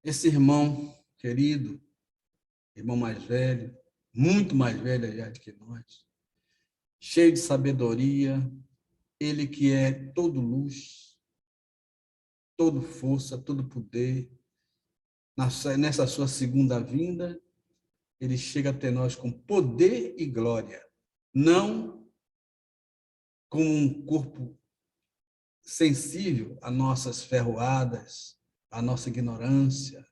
Esse irmão querido, irmão mais velho, muito mais velho já do que nós, cheio de sabedoria, ele que é todo luz, todo força, todo poder, nessa sua segunda vinda, ele chega até nós com poder e glória, não como um corpo sensível a nossas ferroadas, a nossa ignorância,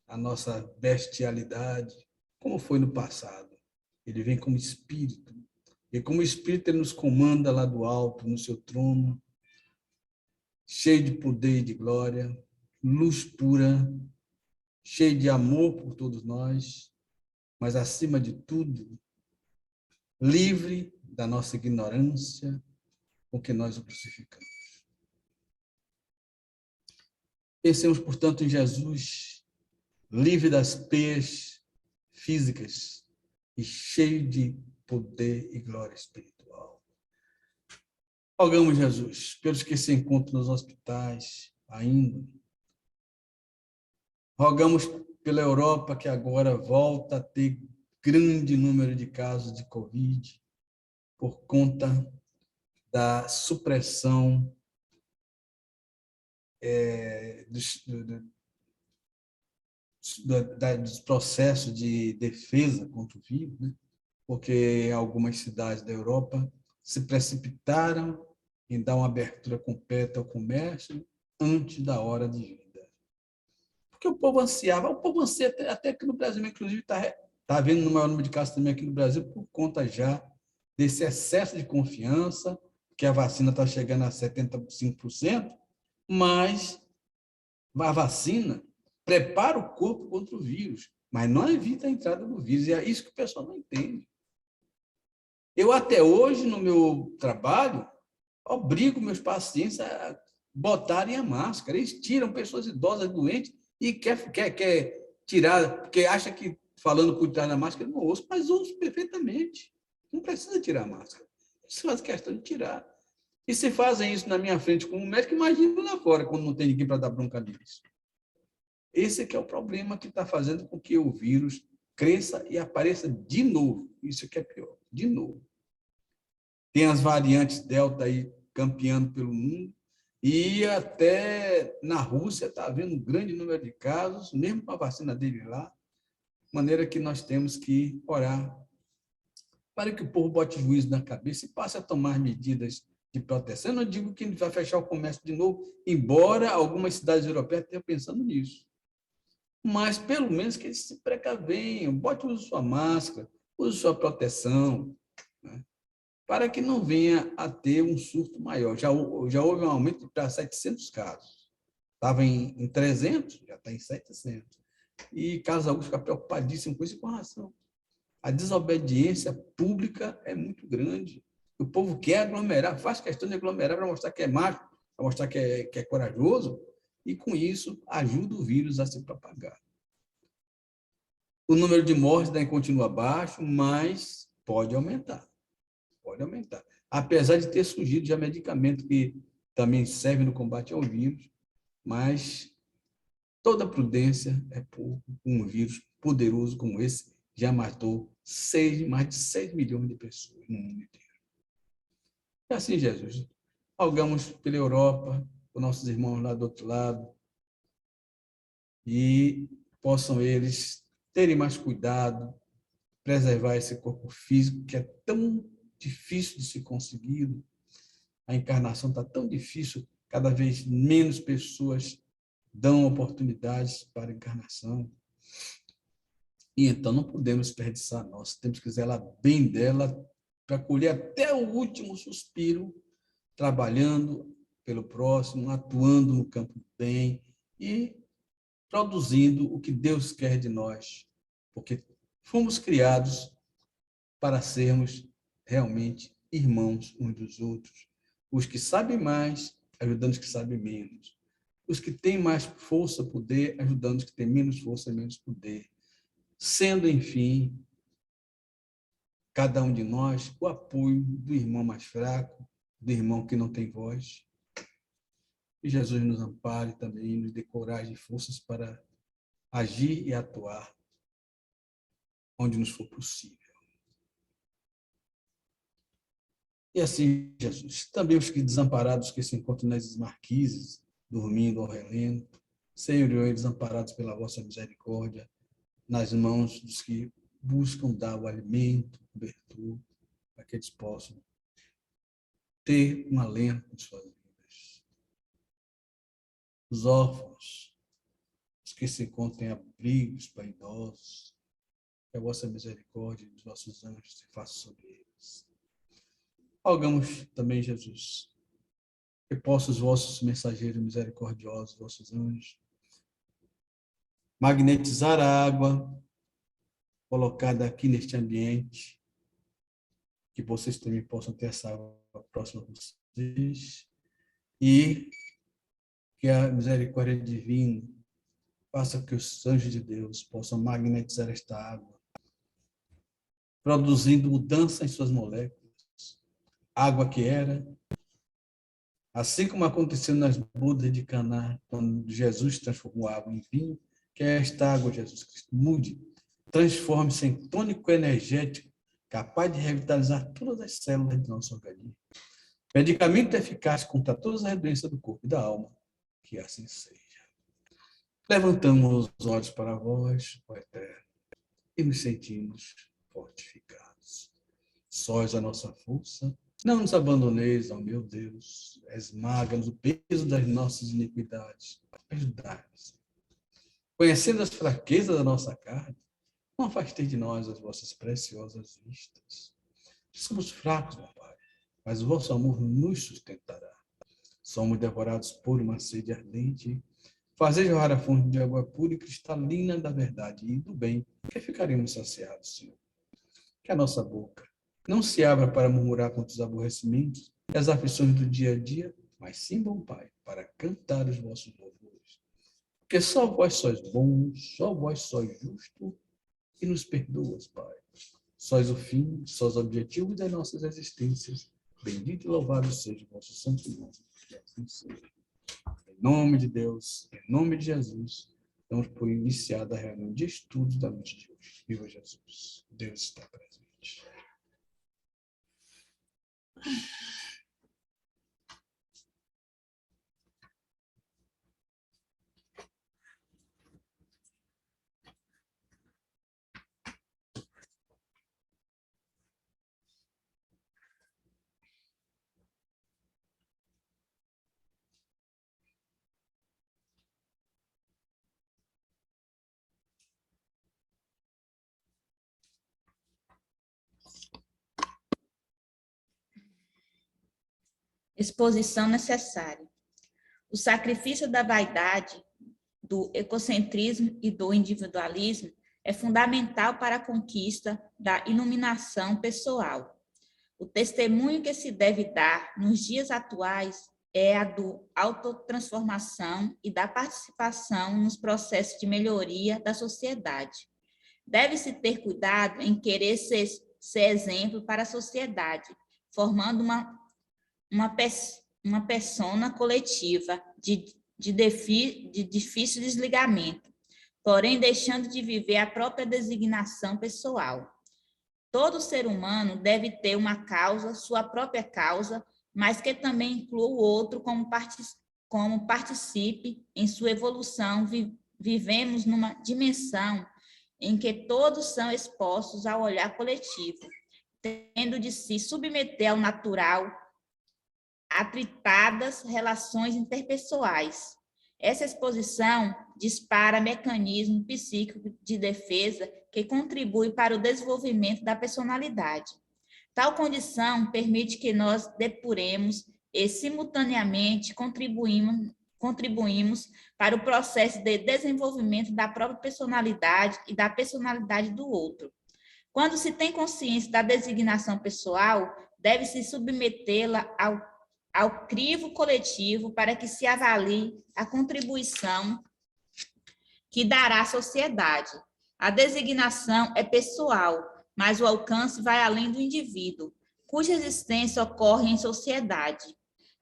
a nossa bestialidade, como foi no passado. Ele vem como espírito. E como espírito, ele nos comanda lá do alto, no seu trono, cheio de poder e de glória, luz pura, cheio de amor por todos nós, mas, acima de tudo, livre da nossa ignorância com que nós o crucificamos. Pensemos, portanto, em Jesus, livre das peias físicas e cheio de poder e glória espiritual. Rogamos, Jesus, pelos que se encontram nos hospitais ainda. Rogamos pela Europa, que agora volta a ter grande número de casos de Covid, por conta da supressão dos processos de defesa contra o vírus, né? Porque algumas cidades da Europa se precipitaram em dar uma abertura completa ao comércio antes da hora de vida. Porque o povo ansia até que no Brasil, inclusive, está havendo no maior número de casos também aqui no Brasil, por conta já desse excesso de confiança, que a vacina está chegando a 75%, mas a vacina prepara o corpo contra o vírus, mas não evita a entrada do vírus, e é isso que o pessoal não entende. Eu, até hoje, no meu trabalho, obrigo meus pacientes a botarem a máscara. Eles tiram pessoas idosas, doentes, e quer tirar, porque acha que falando por trás da máscara não ouço, mas ouço perfeitamente. Não precisa tirar a máscara. Eles fazem questão de tirar. E se fazem isso na minha frente como médico, imagina lá fora, quando não tem ninguém para dar bronca neles. Esse que é o problema que está fazendo com que o vírus cresça e apareça de novo. Isso que é pior, de novo. Tem as variantes Delta aí campeando pelo mundo, e até na Rússia está havendo um grande número de casos, mesmo com a vacina dele lá, de maneira que nós temos que orar para que o povo bote juízo na cabeça e passe a tomar medidas de proteção. Eu não digo que vai fechar o comércio de novo, embora algumas cidades europeias estejam pensando nisso. Mas, pelo menos, que eles se precavenham, bote use sua máscara, use sua proteção, né? Para que não venha a ter um surto maior. Já houve um aumento para 700 casos. Estava em 300, já está em 700. E Carlos Augusto fica preocupadíssimo com isso e com razão. A desobediência pública é muito grande. O povo quer aglomerar, faz questão de aglomerar para mostrar que é macho, para mostrar que é corajoso, e com isso ajuda o vírus a se propagar. O número de mortes ainda continua baixo, mas pode aumentar. Pode aumentar. Apesar de ter surgido já medicamento que também serve no combate ao vírus, mas toda prudência é por um vírus poderoso como esse, já matou mais de 6 milhões de pessoas no mundo inteiro. É assim, Jesus. Rogamos pela Europa, por nossos irmãos lá do outro lado, e possam eles terem mais cuidado, preservar esse corpo físico que é tão difícil de ser conseguido. A encarnação está tão difícil, cada vez menos pessoas dão oportunidades para a encarnação. E então não podemos desperdiçar a nossa, temos que zelar bem dela para colher até o último suspiro, trabalhando pelo próximo, atuando no campo do bem e produzindo o que Deus quer de nós, porque fomos criados para sermos realmente irmãos uns dos outros. Os que sabem mais, ajudando os que sabem menos. Os que têm mais força, poder, ajudando os que têm menos força e menos poder. Sendo, enfim, cada um de nós o apoio do irmão mais fraco, do irmão que não tem voz. Que Jesus nos ampare também, nos dê coragem e forças para agir e atuar onde nos for possível. E assim, Jesus, também os que desamparados que se encontram nas marquises, dormindo ao relento, Senhor, e desamparados pela vossa misericórdia, nas mãos dos que buscam dar o alimento, o cobertor, para que eles possam ter um alento em suas vidas. Os órfãos, os que se encontram em abrigos para idosos, que a vossa misericórdia e os vossos anjos se façam sobre eles. Rogamos também, Jesus, que possam os vossos mensageiros misericordiosos, vossos anjos, magnetizar a água colocada aqui neste ambiente, que vocês também possam ter essa água próxima de vocês, e que a misericórdia divina faça que os anjos de Deus possam magnetizar esta água, produzindo mudança em suas moléculas. Água que era, assim como aconteceu nas bodas de Caná, quando Jesus transformou a água em vinho, que esta água, Jesus Cristo, mude, transforme-se em tônico energético, capaz de revitalizar todas as células do nosso organismo. Medicamento eficaz contra todas as doenças do corpo e da alma, que assim seja. Levantamos os olhos para vós, ó Eterno, e nos sentimos fortificados. Sós a nossa força, não nos abandoneis, ó meu Deus, esmaga-nos o peso das nossas iniquidades. Ajudai-nos. Conhecendo as fraquezas da nossa carne, não afastei de nós as vossas preciosas vistas. Somos fracos, meu Pai, mas o vosso amor nos sustentará. Somos devorados por uma sede ardente. Fazei jorrar a fonte de água pura e cristalina da verdade e do bem, que ficaremos saciados, Senhor. Que a nossa boca não se abra para murmurar contra os aborrecimentos e as aflições do dia a dia, mas sim, bom Pai, para cantar os vossos louvores. Porque só vós sois bons, só vós sois justo e nos perdoas, Pai. Sois o fim, sois o objetivo das nossas existências. Bendito e louvado seja o vosso santo nome. Que assim seja. Em nome de Deus, em nome de Jesus, damos por iniciada a reunião de estudos da noite de hoje. Viva Jesus! Deus está presente. Exposição necessária. O sacrifício da vaidade, do egocentrismo e do individualismo é fundamental para a conquista da iluminação pessoal. O testemunho que se deve dar nos dias atuais é a do autotransformação e da participação nos processos de melhoria da sociedade. Deve-se ter cuidado em querer ser exemplo para a sociedade, formando uma persona coletiva de difícil desligamento, porém deixando de viver a própria designação pessoal. Todo ser humano deve ter uma causa, sua própria causa, mas que também inclua o outro como participe em sua evolução. Vivemos numa dimensão em que todos são expostos ao olhar coletivo, tendo de se submeter ao natural, atritadas relações interpessoais. Essa exposição dispara mecanismo psíquico de defesa que contribui para o desenvolvimento da personalidade. Tal condição permite que nós depuremos e, simultaneamente, contribuímos para o processo de desenvolvimento da própria personalidade e da personalidade do outro. Quando se tem consciência da designação pessoal, deve-se submetê-la ao crivo coletivo para que se avalie a contribuição que dará à sociedade. A designação é pessoal, mas o alcance vai além do indivíduo, cuja existência ocorre em sociedade.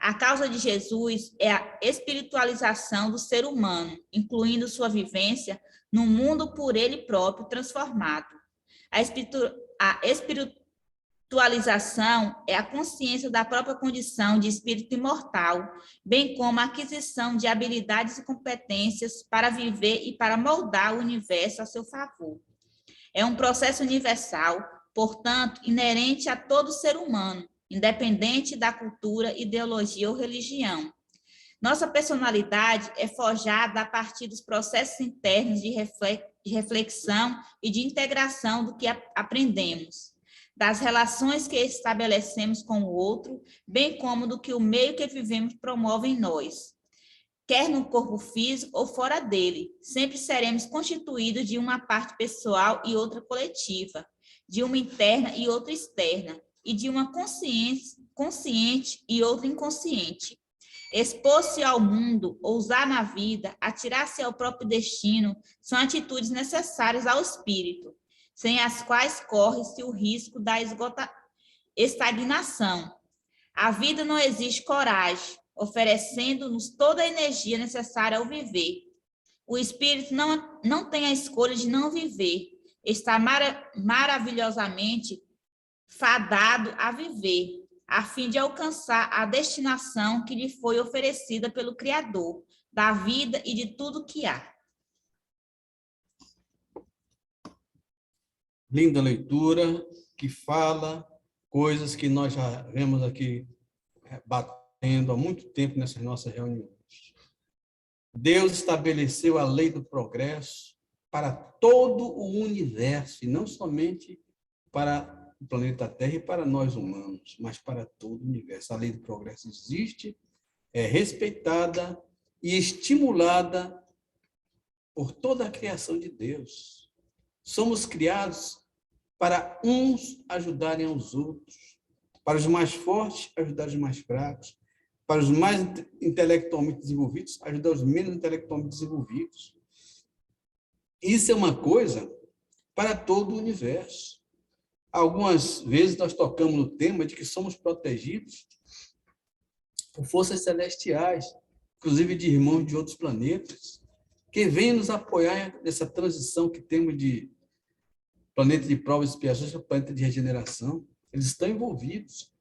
A causa de Jesus é a espiritualização do ser humano, incluindo sua vivência no mundo por ele próprio transformado. A espiritualização é a consciência da própria condição de espírito imortal, bem como a aquisição de habilidades e competências para viver e para moldar o universo a seu favor. É um processo universal, portanto, inerente a todo ser humano, independente da cultura, ideologia ou religião. Nossa personalidade é forjada a partir dos processos internos de reflexão e de integração do que aprendemos, das relações que estabelecemos com o outro, bem como do que o meio que vivemos promove em nós. Quer no corpo físico ou fora dele, sempre seremos constituídos de uma parte pessoal e outra coletiva, de uma interna e outra externa, e de uma consciente e outra inconsciente. Expor-se ao mundo, ousar na vida, atirar-se ao próprio destino, são atitudes necessárias ao espírito, sem as quais corre-se o risco da estagnação. A vida não exige coragem, oferecendo-nos toda a energia necessária ao viver. O espírito não tem a escolha de não viver, está maravilhosamente fadado a viver, a fim de alcançar a destinação que lhe foi oferecida pelo Criador, da vida e de tudo que há. Linda leitura, que fala coisas que nós já vemos aqui batendo há muito tempo nessas nossas reuniões. Deus estabeleceu a lei do progresso para todo o universo, e não somente para o planeta Terra e para nós humanos, mas para todo o universo. A lei do progresso existe, é respeitada e estimulada por toda a criação de Deus. Somos criados para uns ajudarem aos outros, para os mais fortes ajudar os mais fracos, para os mais intelectualmente desenvolvidos ajudar os menos intelectualmente desenvolvidos. Isso é uma coisa para todo o universo. Algumas vezes nós tocamos no tema de que somos protegidos por forças celestiais, inclusive de irmãos de outros planetas, que vêm nos apoiar nessa transição que temos de planeta de provas e expiações para planeta de regeneração. Eles estão envolvidos,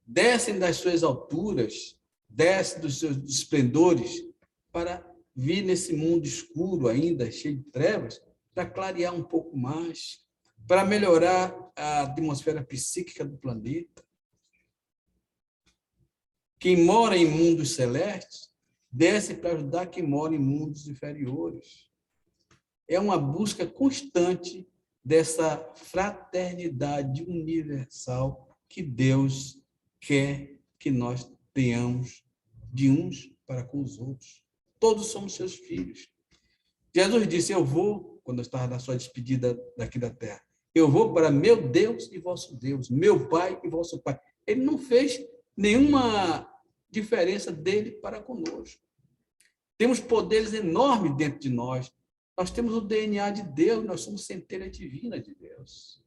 descem das suas alturas, descem dos seus esplendores para vir nesse mundo escuro ainda, cheio de trevas, para clarear um pouco mais, para melhorar a atmosfera psíquica do planeta. Quem mora em mundos celestes desce para ajudar quem mora em mundos inferiores. É uma busca constante dessa fraternidade universal que Deus quer que nós tenhamos de uns para com os outros. Todos somos seus filhos. Jesus disse, eu vou, quando eu estava na sua despedida daqui da terra, eu vou para meu Deus e vosso Deus, meu Pai e vosso Pai. Ele não fez nenhuma diferença dele para conosco. Temos poderes enormes dentro de nós. Nós temos o DNA de Deus, nós somos centelha divina de Deus.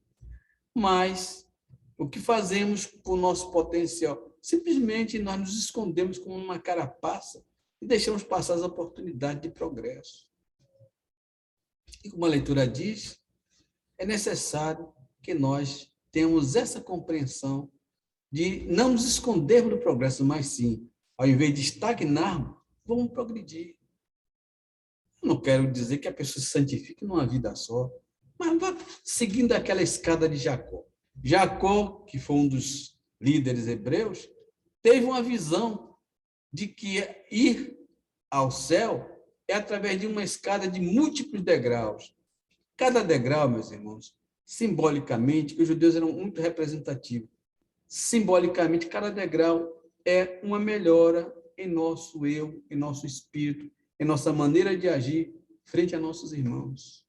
Mas o que fazemos com o nosso potencial? Simplesmente nós nos escondemos como uma carapaça e deixamos passar as oportunidades de progresso. E como a leitura diz, é necessário que nós tenhamos essa compreensão de não nos escondermos do progresso, mas sim, ao invés de estagnarmos, vamos progredir. Eu não quero dizer que a pessoa se santifique numa vida só, mas vá seguindo aquela escada de Jacó. Jacó, que foi um dos líderes hebreus, teve uma visão de que ir ao céu é através de uma escada de múltiplos degraus. Cada degrau, meus irmãos, simbolicamente, que os judeus eram muito representativos, simbolicamente, cada degrau é uma melhora em nosso eu, em nosso espírito, em nossa maneira de agir frente a nossos irmãos.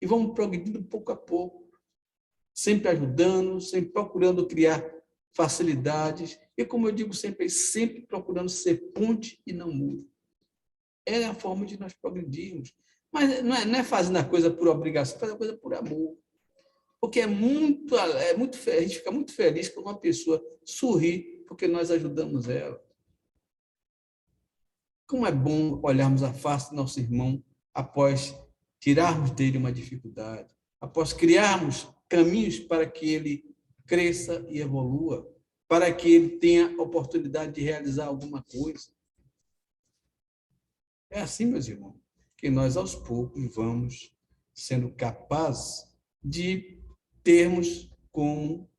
E vamos progredindo pouco a pouco, sempre ajudando, sempre procurando criar facilidades, e como eu digo sempre procurando ser ponte e não muro. É a forma de nós progredirmos. Mas não é fazendo a coisa por obrigação, fazer a coisa por amor. Porque a gente fica muito feliz quando uma pessoa sorri porque nós ajudamos ela. Como é bom olharmos a face do nosso irmão após tirarmos dele uma dificuldade, após criarmos caminhos para que ele cresça e evolua, para que ele tenha oportunidade de realizar alguma coisa. É assim, meus irmãos, que nós aos poucos vamos sendo capazes de termos como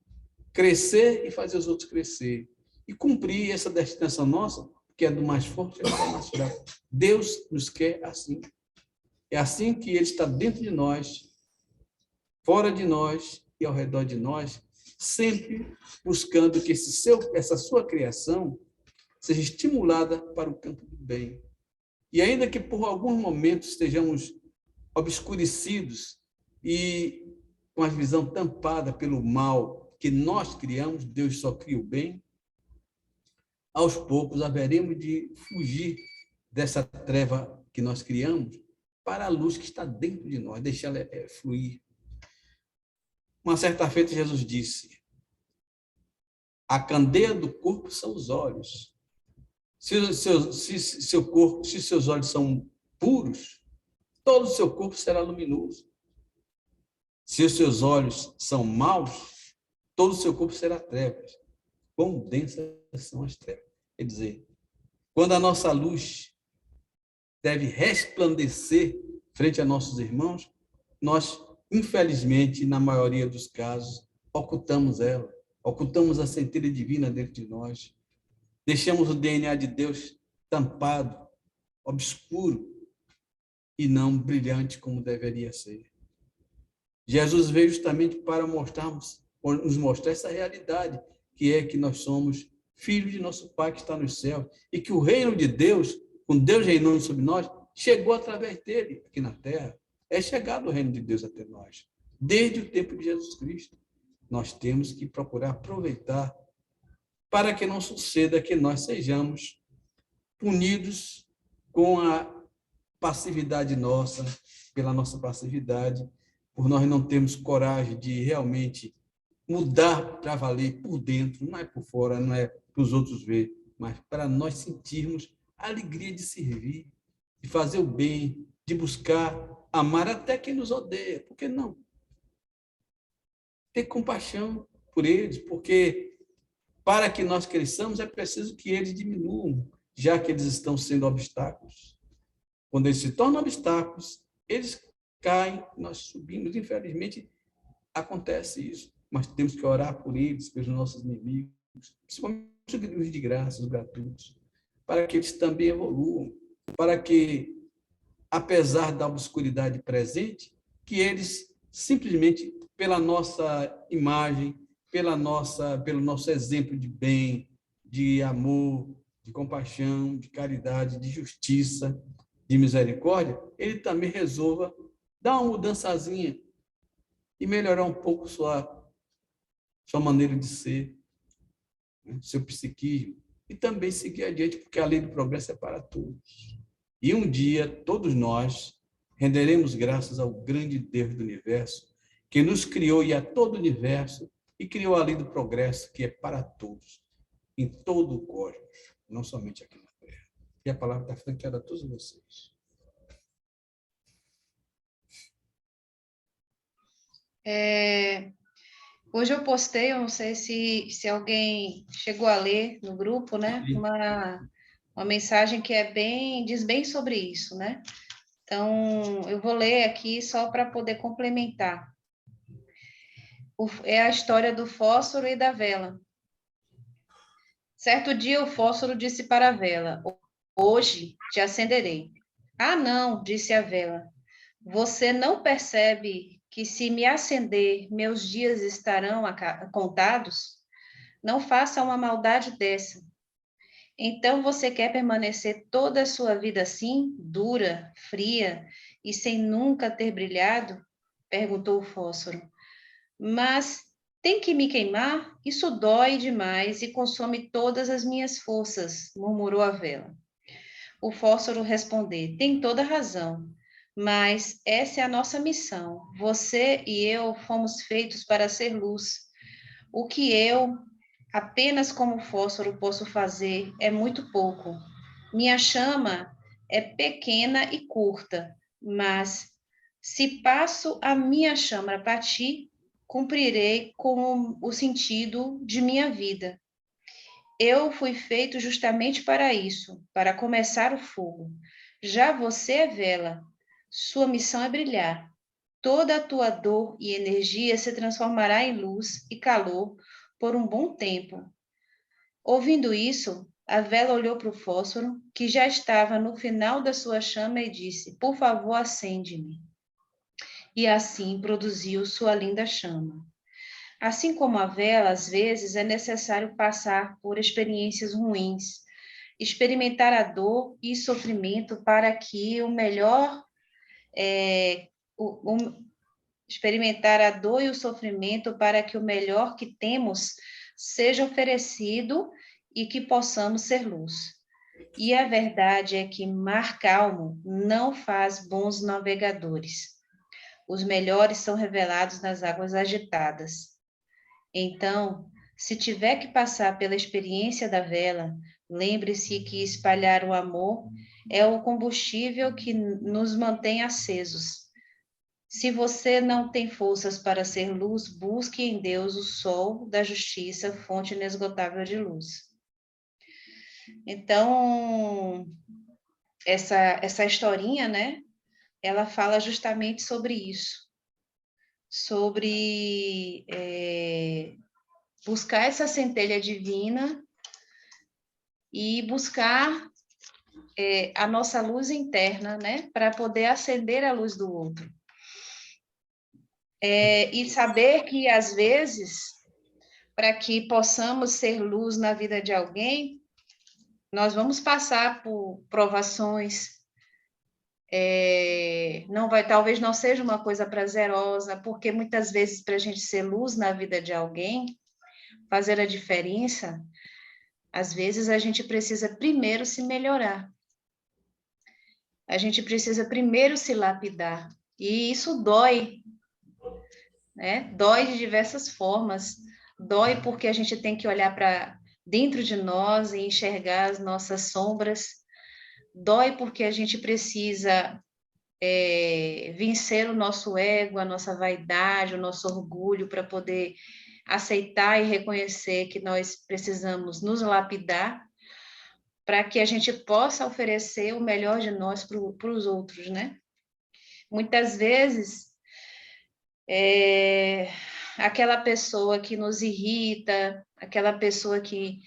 crescer e fazer os outros crescer e cumprir essa destinação nossa, que é do mais forte ao mais fraco. Deus nos quer assim. É assim que Ele está dentro de nós, fora de nós e ao redor de nós, sempre buscando que essa sua criação seja estimulada para o campo do bem. E ainda que por alguns momentos estejamos obscurecidos e com a visão tampada pelo mal que nós criamos, Deus só cria o bem, aos poucos haveremos de fugir dessa treva que nós criamos para a luz que está dentro de nós, deixar ela fluir. Uma certa feita, Jesus disse: a candeia do corpo são os olhos. Se seus olhos são puros, todo o seu corpo será luminoso. Se os seus olhos são maus, todo o seu corpo será trevas. Quão densas são as trevas. Quer dizer, quando a nossa luz deve resplandecer frente a nossos irmãos, nós, infelizmente, na maioria dos casos, ocultamos ela, ocultamos a centelha divina dentro de nós, deixamos o DNA de Deus tampado, obscuro e não brilhante como deveria ser. Jesus veio justamente para nos mostrar essa realidade, que é que nós somos filhos de nosso Pai que está nos céus, e que o reino de Deus, com Deus reinando sobre nós, chegou através dele aqui na terra. É chegado o reino de Deus até nós, desde o tempo de Jesus Cristo. Nós temos que procurar aproveitar para que não suceda que nós sejamos punidos com a passividade nossa, pela nossa passividade, por nós não termos coragem de realmente mudar para valer por dentro, não é por fora, não é para os outros ver, mas para nós sentirmos a alegria de servir, de fazer o bem, de buscar amar até quem nos odeia. Por que não? Ter compaixão por eles, porque para que nós cresçamos é preciso que eles diminuam, já que eles estão sendo obstáculos. Quando eles se tornam obstáculos, eles caem, nós subimos. Infelizmente, acontece isso. Mas temos que orar por eles, pelos nossos inimigos, principalmente os de graça, os gratuitos, para que eles também evoluam, para que, apesar da obscuridade presente, que eles simplesmente, pela nossa imagem, pelo nosso exemplo de bem, de amor, de compaixão, de caridade, de justiça, de misericórdia, ele também resolva dar uma mudançazinha e melhorar um pouco sua maneira de ser, né? Seu psiquismo, e também seguir adiante, porque a lei do progresso é para todos. E um dia, todos nós renderemos graças ao grande Deus do universo, que nos criou e a todo o universo, e criou a lei do progresso, que é para todos, em todo o cosmos, não somente aqui na Terra. E a palavra está franqueada a todos vocês. Hoje eu postei, eu não sei se alguém chegou a ler no grupo, né? Uma mensagem que diz bem sobre isso, né? Então, eu vou ler aqui só para poder complementar. É a história do fósforo e da vela. Certo dia, o fósforo disse para a vela: hoje te acenderei. Ah, não, disse a vela. Você não percebe que se me acender, meus dias estarão contados? Não faça uma maldade dessa. Então você quer permanecer toda a sua vida assim, dura, fria e sem nunca ter brilhado? Perguntou o fósforo. Mas tem que me queimar? Isso dói demais e consome todas as minhas forças, murmurou a vela. O fósforo respondeu: tem toda razão, mas essa é a nossa missão. Você e eu fomos feitos para ser luz. O que eu, apenas como fósforo, posso fazer é muito pouco. minha chama é pequena e curta, mas se passo a minha chama para ti, cumprirei com o sentido de minha vida. Eu fui feito justamente para isso, para começar o fogo. Já você é vela, sua missão é brilhar. Toda a tua dor e energia se transformará em luz e calor por um bom tempo. Ouvindo isso, a vela olhou para o fósforo, que já estava no final da sua chama, e disse: Por favor, acende-me. E assim produziu sua linda chama. Assim como a vela, às vezes é necessário passar por experiências ruins, experimentar a dor e sofrimento para que o melhor experimentar a dor e o sofrimento para que o melhor que temos seja oferecido e que possamos ser luz. E a verdade é que mar calmo não faz bons navegadores. Os melhores são revelados nas águas agitadas. Então, se tiver que passar pela experiência da vela, lembre-se que espalhar o amor é o combustível que nos mantém acesos. Se você não tem forças para ser luz, busque em Deus o sol da justiça, fonte inesgotável de luz. Então, essa historinha, né? Ela fala justamente sobre isso, sobre buscar essa centelha divina e buscar a nossa luz interna, né? Para poder acender a luz do outro. E saber que, às vezes, para que possamos ser luz na vida de alguém, nós vamos passar por provações, talvez não seja uma coisa prazerosa, porque muitas vezes para a gente ser luz na vida de alguém, fazer a diferença, às vezes a gente precisa primeiro se melhorar. A gente precisa primeiro se lapidar. E isso dói, né? Dói de diversas formas. Dói porque a gente tem que olhar para dentro de nós e enxergar as nossas sombras. Dói porque a gente precisa vencer o nosso ego, a nossa vaidade, o nosso orgulho, para poder aceitar e reconhecer que nós precisamos nos lapidar para que a gente possa oferecer o melhor de nós para os outros, né? Muitas vezes, aquela pessoa que nos irrita, aquela pessoa que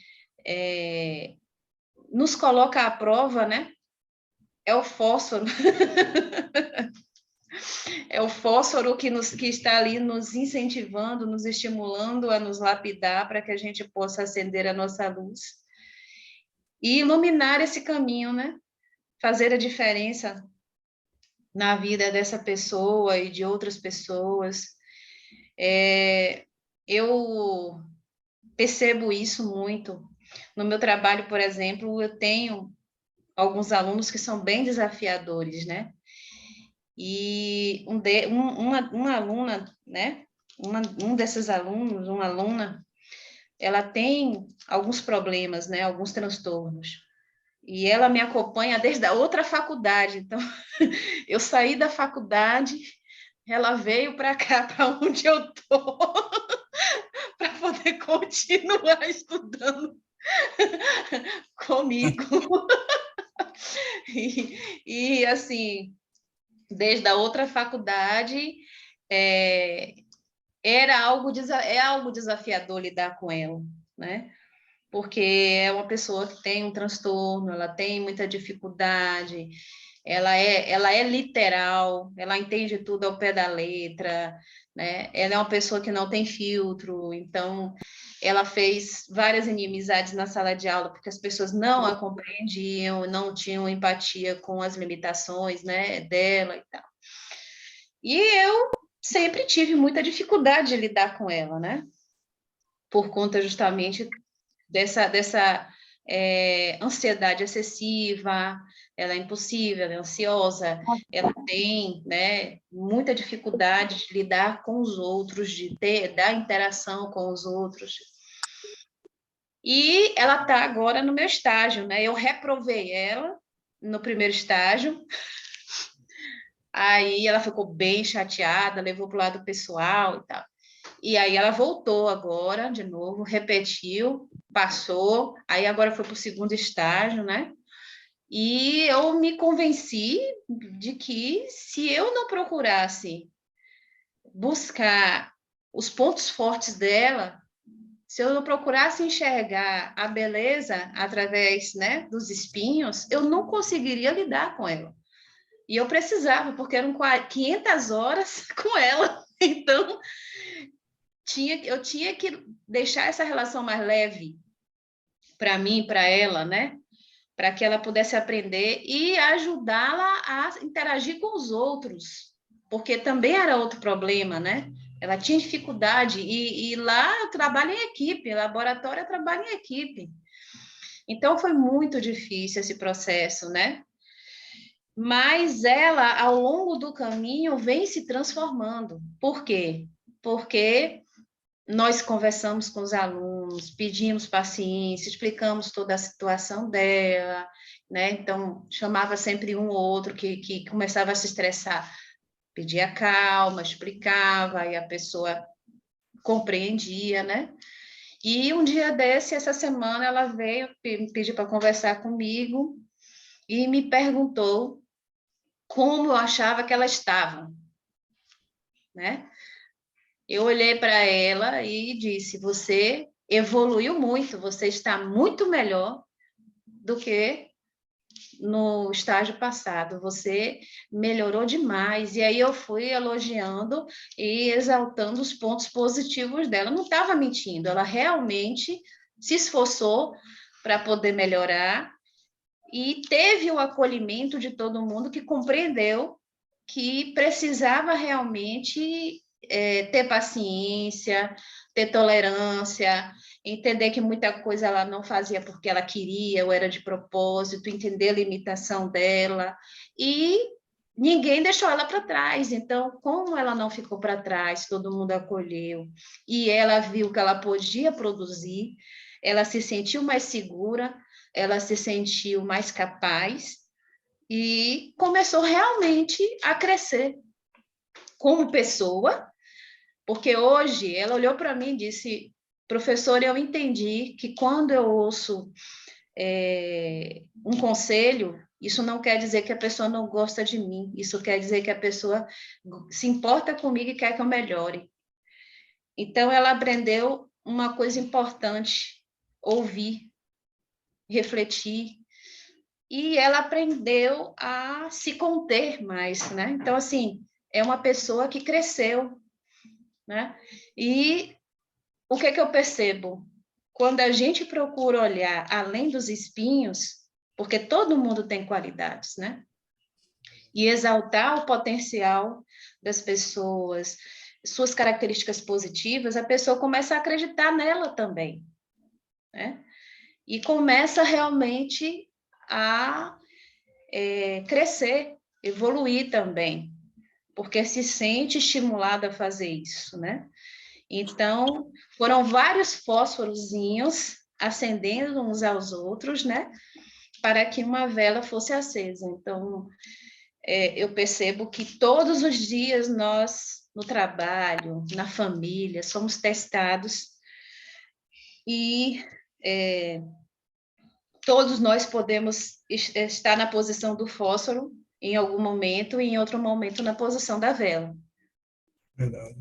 nos coloca à prova, né? É o fósforo. É o fósforo que está ali nos incentivando, nos estimulando a nos lapidar para que a gente possa acender a nossa luz e iluminar esse caminho, né? Fazer a diferença na vida dessa pessoa e de outras pessoas. Eu percebo isso muito. No meu trabalho, por exemplo, eu tenho alguns alunos que são bem desafiadores, né? E uma aluna, né? Um desses alunos, uma aluna, ela tem alguns problemas, né? Alguns transtornos. E ela me acompanha desde a outra faculdade. Então, eu saí da faculdade, ela veio para cá, para onde eu estou, para poder continuar estudando comigo. E assim, desde a outra faculdade, é algo desafiador lidar com ela, né? Porque é uma pessoa que tem um transtorno, ela tem muita dificuldade, ela é literal, ela entende tudo ao pé da letra, né? Ela é uma pessoa que não tem filtro, então ela fez várias inimizades na sala de aula porque as pessoas não a compreendiam, não tinham empatia com as limitações, né, dela e tal. E eu sempre tive muita dificuldade de lidar com ela, né? Por conta justamente dessa ansiedade excessiva, ela é impossível, ela é ansiosa, ela tem, né, muita dificuldade de lidar com os outros, da interação com os outros. E ela está agora no meu estágio, né? Eu reprovei ela no primeiro estágio, aí ela ficou bem chateada, levou para o lado pessoal e tal. E aí ela voltou agora, de novo, repetiu, passou, aí agora foi para o segundo estágio, né? E eu me convenci de que se eu não procurasse buscar os pontos fortes dela, se eu não procurasse enxergar a beleza através, né, dos espinhos, eu não conseguiria lidar com ela. E eu precisava, porque eram 500 horas com ela. Então, eu tinha que deixar essa relação mais leve para mim, para ela, né? Para que ela pudesse aprender e ajudá-la a interagir com os outros, porque também era outro problema, né? Ela tinha dificuldade, e lá eu trabalho em equipe, laboratório eu trabalho em equipe. Então, foi muito difícil esse processo, né? Mas ela, ao longo do caminho, vem se transformando. Por quê? Porque nós conversamos com os alunos, pedimos paciência, explicamos toda a situação dela, né? Então, chamava sempre um ou outro que começava a se estressar, pedia calma, explicava, e a pessoa compreendia, né? E um dia desse, essa semana, ela veio me pedir para conversar comigo e me perguntou como eu achava que ela estava, né? Eu olhei para ela e disse: você evoluiu muito, você está muito melhor do que no estágio passado, você melhorou demais. E aí eu fui elogiando e exaltando os pontos positivos dela. Não estava mentindo, ela realmente se esforçou para poder melhorar e teve o acolhimento de todo mundo que compreendeu que precisava realmente ter paciência, ter tolerância, entender que muita coisa ela não fazia porque ela queria ou era de propósito, entender a limitação dela, e ninguém deixou ela para trás. Então, como ela não ficou para trás, todo mundo acolheu, e ela viu que ela podia produzir, ela se sentiu mais segura, ela se sentiu mais capaz, e começou realmente a crescer como pessoa, porque hoje ela olhou para mim e disse: professor, eu entendi que quando eu ouço um conselho, isso não quer dizer que a pessoa não gosta de mim, isso quer dizer que a pessoa se importa comigo e quer que eu melhore. Então, ela aprendeu uma coisa importante: ouvir, refletir, e ela aprendeu a se conter mais, né? Então, assim, é uma pessoa que cresceu, né? E o que é que eu percebo? Quando a gente procura olhar além dos espinhos, porque todo mundo tem qualidades, né? E exaltar o potencial das pessoas, suas características positivas, a pessoa começa a acreditar nela também, né? E começa realmente a crescer, evoluir também, porque se sente estimulada a fazer isso, né? Então, foram vários fósforozinhos acendendo uns aos outros, né? Para que uma vela fosse acesa. Então, eu percebo que todos os dias nós, no trabalho, na família, somos testados e todos nós podemos estar na posição do fósforo em algum momento e em outro momento na posição da vela. Verdade.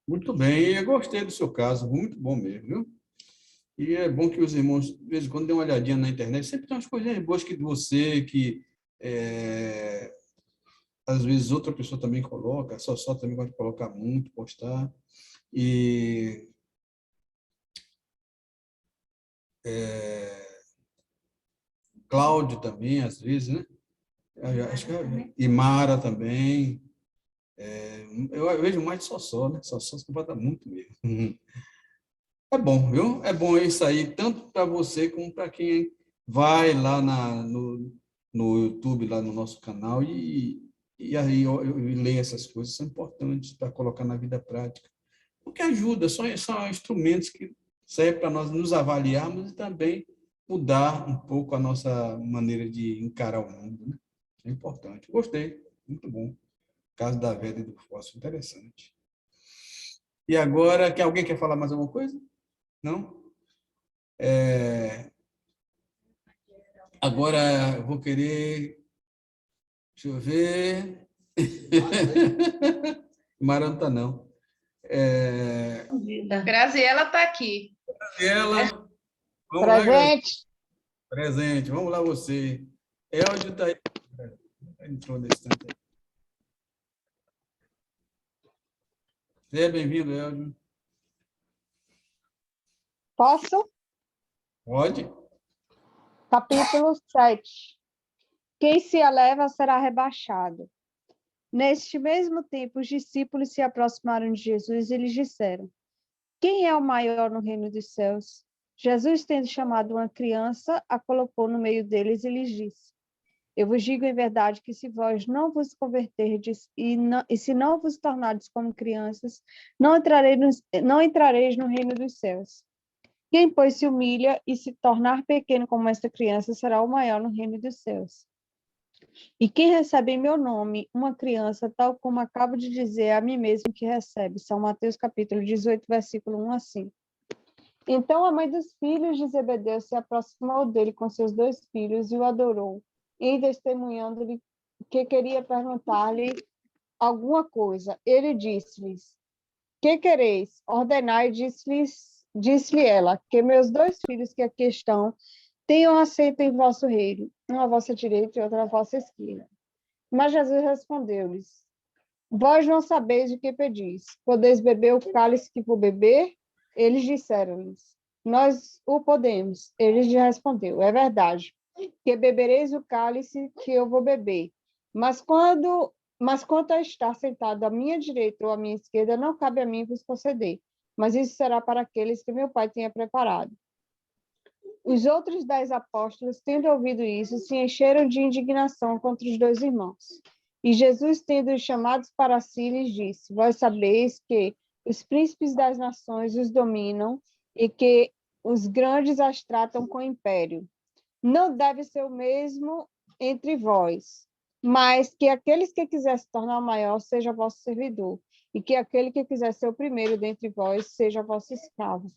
Muito bem, eu gostei do seu caso, muito bom mesmo, viu? E é bom que os irmãos, de vez em quando, dêem uma olhadinha na internet, sempre tem umas coisinhas boas que de você, que às vezes outra pessoa também coloca, só também gosta de colocar muito, postar. E Cláudio também, às vezes, né? Acho que e Mara também. Eu vejo mais de Sossó, né? Sossó se comporta muito mesmo. É bom, viu? É bom isso aí, tanto para você como para quem vai lá no YouTube, lá no nosso canal, e aí eu leio essas coisas, são importantes para colocar na vida prática. Porque ajuda, são instrumentos que serve para nós nos avaliarmos e também mudar um pouco a nossa maneira de encarar o mundo, né? É importante. Gostei, muito bom. Caso da Veda e do Fósforo, interessante. E agora, alguém quer falar mais alguma coisa? Não? Agora eu vou querer. Deixa eu ver. Maranta não. Graziela está aqui. Ela, vamos lá, Grazi. Presente. Presente. Vamos lá, você. Eldio está aí. Entrou nesse tanto aí. Seja bem-vindo, Eldio. Posso? Pode? Capítulo 7. Quem se eleva será rebaixado. Neste mesmo tempo, os discípulos se aproximaram de Jesus e lhes disseram: Quem é o maior no reino dos céus? Jesus, tendo chamado uma criança, a colocou no meio deles e lhes disse: Eu vos digo em verdade que se vós não vos converterdes e se não vos tornardes como crianças, não entrareis no reino dos céus. Quem, pois, se humilha e se tornar pequeno como esta criança, será o maior no reino dos céus. E quem recebe em meu nome uma criança, tal como acabo de dizer a mim mesmo que recebe. São Mateus capítulo 18, versículo 1 a 5. Então a mãe dos filhos de Zebedeu se aproximou dele com seus 2 filhos e o adorou, e testemunhando-lhe que queria perguntar-lhe alguma coisa. Ele disse-lhes: Que quereis? Ordenai, disse-lhe ela, que meus 2 filhos que aqui estão tenham assento em vosso reino, um à vossa direita e outro à vossa esquerda. Mas Jesus respondeu-lhes: Vós não sabeis o que pedis. Podeis beber o cálice que vou beber? Eles disseram-lhes: Nós o podemos. Ele lhes respondeu: É verdade, que bebereis o cálice que eu vou beber. Mas quanto a estar sentado à minha direita ou à minha esquerda, não cabe a mim vos conceder. Mas isso será para aqueles que meu Pai tenha preparado. Os outros 10 apóstolos, tendo ouvido isso, se encheram de indignação contra os 2 irmãos. E Jesus, tendo-os chamados para si, lhes disse: Vós sabeis que os príncipes das nações os dominam e que os grandes as tratam com império. Não deve ser o mesmo entre vós, mas que aqueles que quiser se tornar o maior seja vosso servidor, e que aquele que quiser ser o primeiro dentre vós seja vosso escravo.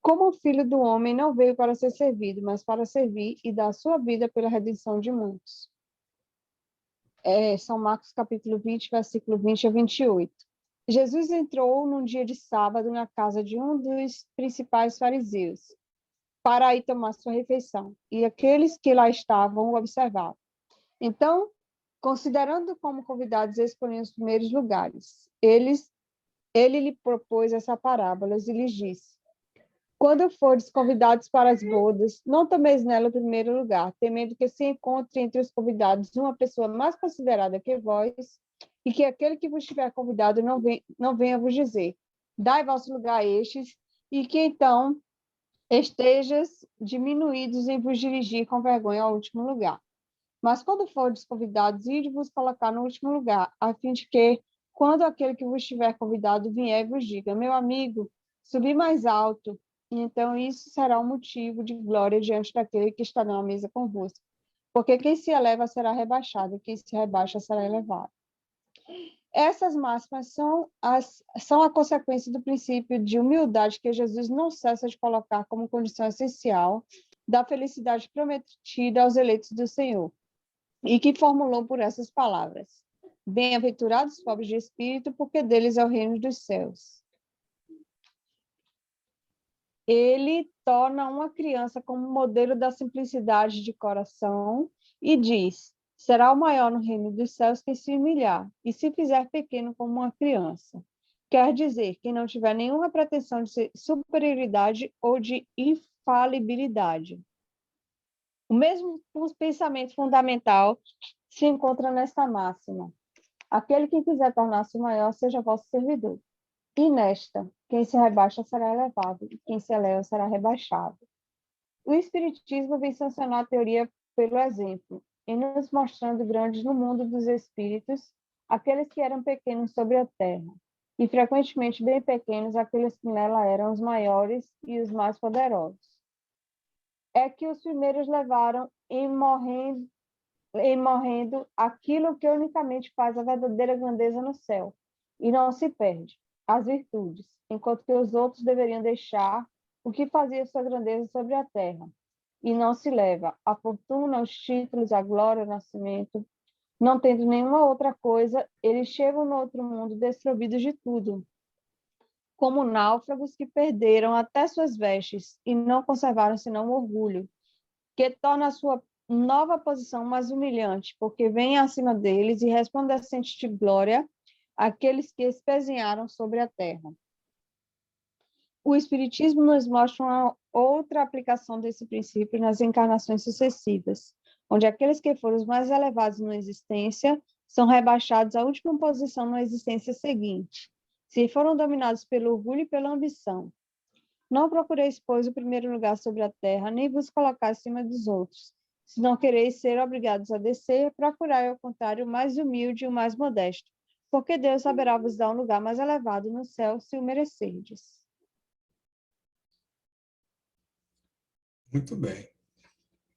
Como o Filho do Homem não veio para ser servido, mas para servir e dar a sua vida pela redenção de muitos. São Marcos capítulo 20, versículo 20 a 28. Jesus entrou num dia de sábado na casa de um dos principais fariseus, para ir tomar sua refeição, e aqueles que lá estavam o observavam. Então, considerando como convidados escolhiam os primeiros lugares, ele lhe propôs essa parábola e lhes disse: Quando fordes convidados para as bodas, não tomeis nela o primeiro lugar, temendo que se encontre entre os convidados uma pessoa mais considerada que vós, e que aquele que vos tiver convidado não venha vos dizer: Dai vosso lugar a estes, e que então estejas diminuídos em vos dirigir com vergonha ao último lugar. Mas quando fordes convidados, ide vos colocar no último lugar, a fim de que, quando aquele que vos tiver convidado vier e vos diga: Meu amigo, subi mais alto, e então isso será um motivo de glória diante daquele que está na mesa convosco. Porque quem se eleva será rebaixado, e quem se rebaixa será elevado. Essas máximas são a consequência do princípio de humildade que Jesus não cessa de colocar como condição essencial da felicidade prometida aos eleitos do Senhor, e que formulou por essas palavras: Bem-aventurados os pobres de espírito, porque deles é o reino dos céus. Ele torna uma criança como modelo da simplicidade de coração e diz: será o maior no reino dos céus quem se humilhar e se fizer pequeno como uma criança. Quer dizer, quem não tiver nenhuma pretensão de superioridade ou de infalibilidade. O mesmo pensamento fundamental se encontra nesta máxima: aquele que quiser tornar-se maior, seja vosso servidor. E nesta, quem se rebaixa será elevado, e quem se eleva será rebaixado. O Espiritismo vem sancionar a teoria pelo exemplo, e nos mostrando grandes no mundo dos espíritos, aqueles que eram pequenos sobre a terra. e frequentemente bem pequenos, aqueles que nela eram os maiores e os mais poderosos. É que os primeiros levaram em morrendo aquilo que unicamente faz a verdadeira grandeza no céu, e não se perde, as virtudes, enquanto que os outros deveriam deixar o que fazia sua grandeza sobre a terra, e não se leva a fortuna, os títulos, a glória, o nascimento, não tendo nenhuma outra coisa, eles chegam no outro mundo desprovidos de tudo, como náufragos que perderam até suas vestes e não conservaram senão o orgulho, que torna a sua nova posição mais humilhante, porque vem acima deles e resplandecente de glória aqueles que espezinharam sobre a terra. O Espiritismo nos mostra uma outra aplicação desse princípio nas encarnações sucessivas, onde aqueles que foram os mais elevados na existência são rebaixados à última posição na existência seguinte, se foram dominados pelo orgulho e pela ambição. Não procureis, pois, o primeiro lugar sobre a terra, nem vos colocar acima dos outros. Se não quereis ser obrigados a descer, procurai, ao contrário, o mais humilde e o mais modesto, porque Deus saberá vos dar um lugar mais elevado no céu, se o merecerdes. Muito bem.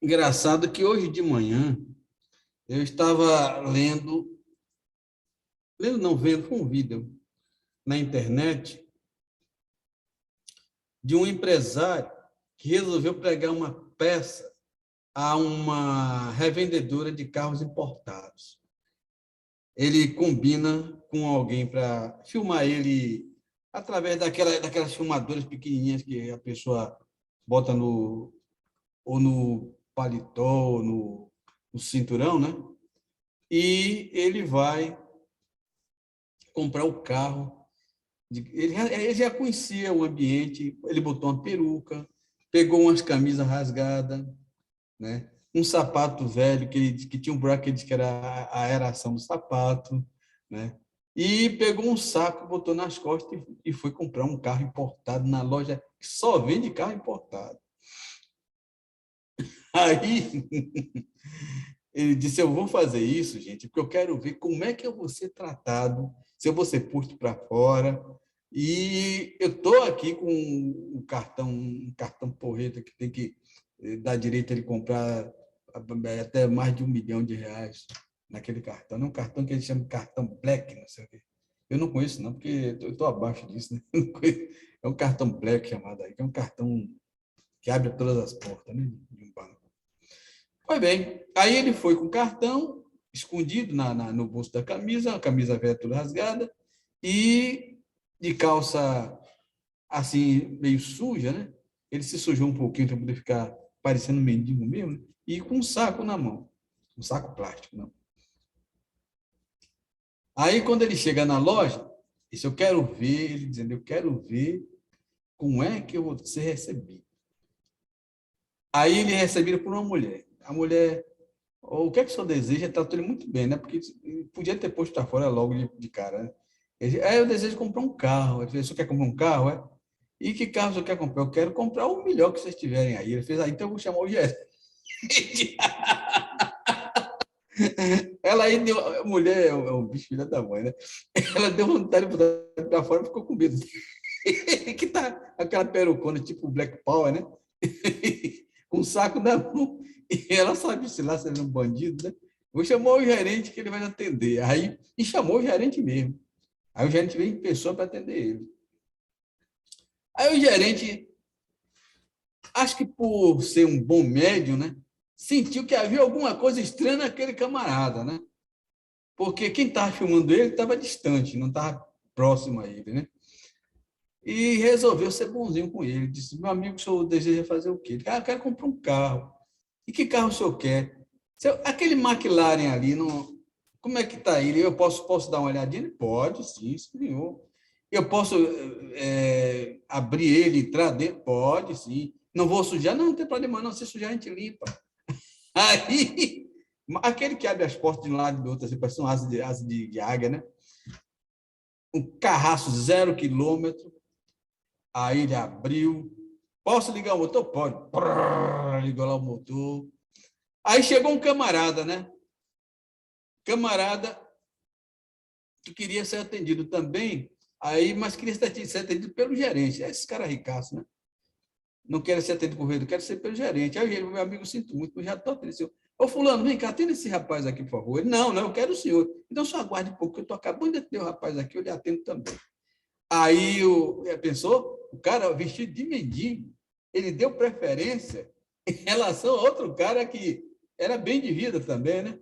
Engraçado que hoje de manhã eu estava vendo um vídeo na internet de um empresário que resolveu pregar uma peça a uma revendedora de carros importados. Ele combina com alguém para filmar ele através daquelas filmadoras pequenininhas que a pessoa bota no paletó, ou no cinturão, né? E ele vai comprar o carro. Ele já conhecia o ambiente, ele botou uma peruca, pegou umas camisas rasgadas, né? Um sapato velho que tinha um buraco, que ele disse que era a aeração do sapato, né? E pegou um saco, botou nas costas e foi comprar um carro importado na loja que só vende carro importado. Aí ele disse: eu vou fazer isso, gente, porque eu quero ver como é que eu vou ser tratado, se eu vou ser posto para fora. E eu estou aqui com um cartão porreta que tem que dar direito a ele comprar até mais de R$ 1 milhão naquele cartão. É um cartão que eles chamam de cartão Black, não sei o quê. Eu não conheço, não, porque eu estou abaixo disso, né? É um cartão Black chamado aí, que é um cartão que abre todas as portas, né, de um banco. Pois bem, aí ele foi com o cartão escondido no bolso da camisa, a camisa velha toda rasgada, e de calça assim, meio suja, né? Ele se sujou um pouquinho para poder ficar parecendo um mendigo mesmo, né? E com um saco na mão, um saco plástico, não. Aí, quando ele chega na loja, disse: eu quero ver, ele dizendo: eu quero ver como é que eu vou ser recebido. Aí ele é recebido por uma mulher. A mulher: o que é que o senhor deseja? Tratou ele muito bem, né? Porque podia ter posto para fora logo de cara, né? Ele: eu desejo comprar um carro. Ele fez: o senhor quer comprar um carro? É? E que carro o senhor quer comprar? Eu quero comprar o melhor que vocês tiverem aí. Ele fez: então eu vou chamar o gerente. Ela aí deu, a mulher é um bicho filha da mãe, né? Ela deu vontade de botar para fora e ficou com medo. Que tá aquela perucona tipo Black Power, né? Com um saco na mão. E ela sabe se lá sendo um bandido, né? Vou chamar o gerente que ele vai atender. Aí, e chamou o gerente mesmo. Aí o gerente veio em pessoa para atender ele. Aí o gerente, acho que por ser um bom médium, né? Sentiu que havia alguma coisa estranha naquele camarada, né? Porque quem estava filmando ele estava distante, não estava próximo a ele, né? E resolveu ser bonzinho com ele. Disse: meu amigo, o senhor deseja fazer o quê? Ele disse: eu quero comprar um carro. E que carro o senhor quer? Aquele McLaren ali, não, como é que está ele? Eu posso dar uma olhadinha? Ele: pode, sim, senhor. Eu posso abrir ele, entrar dentro? Pode, sim. Não vou sujar? Não tem problema não. Se sujar, a gente limpa. Aí, aquele que abre as portas de um lado e do outro, assim, parece um asa de águia, né? Um carraço 0 quilômetro. Aí ele abriu. Posso ligar o motor? Pode. Ligou lá o motor. Aí chegou um camarada, né? Camarada que queria ser atendido também Aí, mas queria ser atendido pelo gerente. Esse cara é ricaço, né? Não quero ser atendido por vendedor, quero ser pelo gerente. Aí ele, meu amigo, sinto muito, mas já estou triste. Ô, fulano, vem cá, atenda esse rapaz aqui, por favor. Ele, não, eu quero o senhor. Então, só aguarde um pouco, que eu estou acabando de atender o rapaz aqui, eu lhe atendo também. Aí, pensou? O cara vestido de mendigo, ele deu preferência em relação a outro cara que era bem de vida também, né?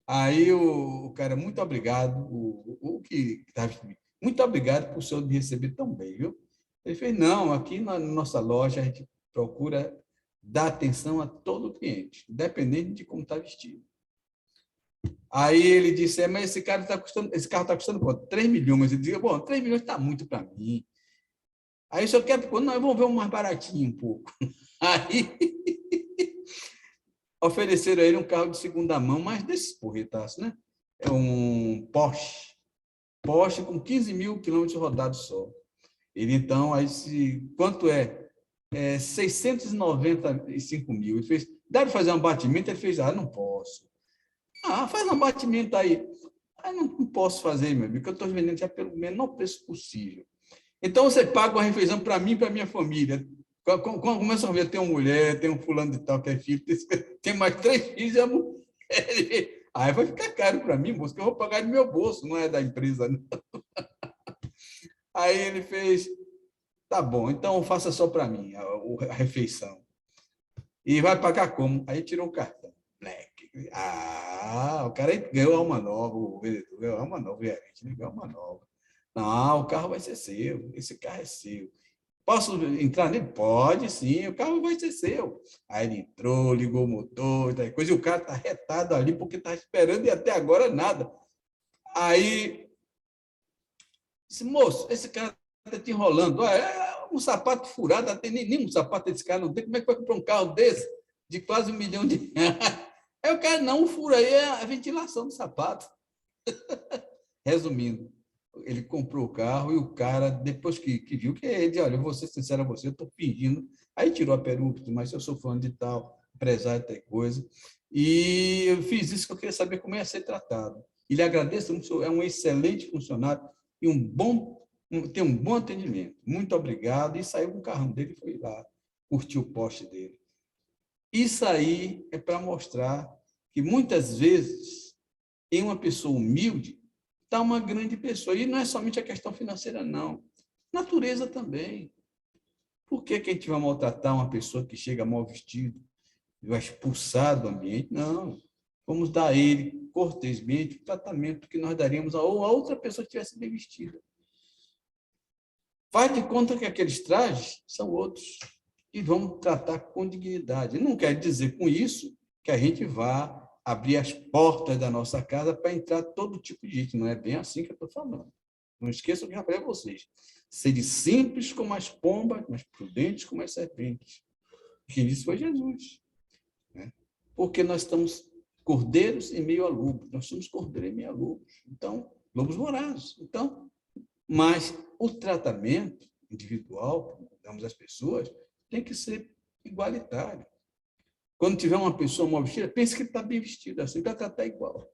Aí o cara, muito obrigado, o que estava muito obrigado por o senhor me receber tão bem, viu? Ele fez, não, aqui na nossa loja a gente procura dar atenção a todo cliente, independente de como está vestido. Aí ele disse, mas esse carro está custando quanto? 3 milhões. Ele dizia, bom, 3 milhões está muito para mim. Aí só quer, nós vamos ver um mais baratinho um pouco. Aí ofereceram a ele um carro de segunda mão, mas desses porretaços, né? É um Porsche com 15 mil quilômetros rodados só. Ele, então, aí quanto é? 695 mil. Ele fez, dá para fazer um abatimento? Ele fez, não posso. Faz um abatimento aí. Não posso fazer, meu amigo, porque eu estou vendendo já pelo menor preço possível. Então, você paga uma refeição para mim e para minha família. Quando começam a ver, tem uma mulher, tem um fulano de tal que é filho, tem mais 3 filhos e a mulher. Aí vai ficar caro para mim, moço, que eu vou pagar do meu bolso, não é da empresa, não. Aí ele fez, tá bom, então faça só para mim a refeição. E vai pagar como? Aí tirou o cartão. Black. O cara ganhou uma nova, o vendedor ganhou uma nova, o gerente ganhou uma nova. Não, o carro vai ser seu, esse carro é seu. Posso entrar nele? Pode, sim, o carro vai ser seu. Aí ele entrou, ligou o motor, coisa, e o cara está retado ali porque está esperando e até agora nada. Aí, disse, moço, esse cara está te enrolando. Um sapato furado, até nem um sapato desse cara não tem. Como é que vai comprar um carro desse de quase R$ 1 milhão? Aí o cara, não, o furo aí é a ventilação do sapato. Resumindo, ele comprou o carro e o cara, depois que viu que ele disse, olha, eu vou ser sincero a você, eu estou fingindo. Aí tirou a peruca, mas eu sou fã de tal, empresário, tal coisa. E eu fiz isso porque eu queria saber como ia ser tratado. E lhe agradeço, é um excelente funcionário e tem um bom atendimento. Muito obrigado. E saiu com o carrão dele e foi lá, curtiu o poste dele. Isso aí é para mostrar que, muitas vezes, em uma pessoa humilde, está uma grande pessoa. E não é somente a questão financeira, não. Natureza também. Por que a gente vai maltratar uma pessoa que chega mal vestido, vai expulsar do ambiente? Não. Vamos dar a ele, cortesmente, o tratamento que nós daríamos a outra pessoa que estivesse bem vestida. Faz de conta que aqueles trajes são outros. E vamos tratar com dignidade. Não quer dizer com isso que a gente vá abrir as portas da nossa casa para entrar todo tipo de gente. Não é bem assim que eu estou falando. Não esqueçam que eu já falei a vocês. Sede simples como as pombas, mas prudentes como as serpentes. Quem disse foi Jesus. Né? Porque nós estamos cordeiros em meio a lobos. Nós somos cordeiros em meio a lobos. Então, lobos vorazes. Então, mas o tratamento individual, damos às pessoas, tem que ser igualitário. Quando tiver uma pessoa mal vestida, pense que ele está bem vestido, assim, para tratar igual.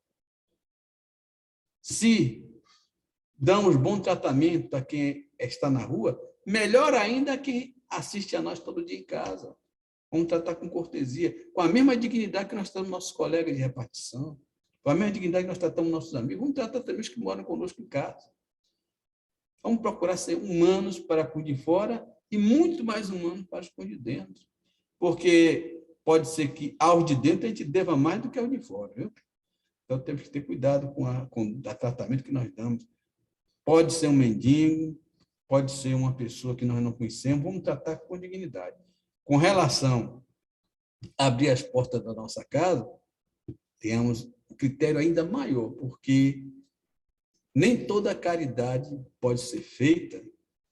Se damos bom tratamento a quem está na rua, melhor ainda a quem assiste a nós todo dia em casa. Vamos tratar com cortesia, com a mesma dignidade que nós tratamos nossos colegas de repartição, com a mesma dignidade que nós tratamos nossos amigos, vamos tratar também os que moram conosco em casa. Vamos procurar ser humanos para por de fora e muito mais humanos para os por de dentro. Porque pode ser que aos de dentro a gente deva mais do que aos de fora, viu? Então temos que ter cuidado com o tratamento que nós damos. Pode ser um mendigo, pode ser uma pessoa que nós não conhecemos, vamos tratar com dignidade. Com relação a abrir as portas da nossa casa, temos um critério ainda maior, porque nem toda caridade pode ser feita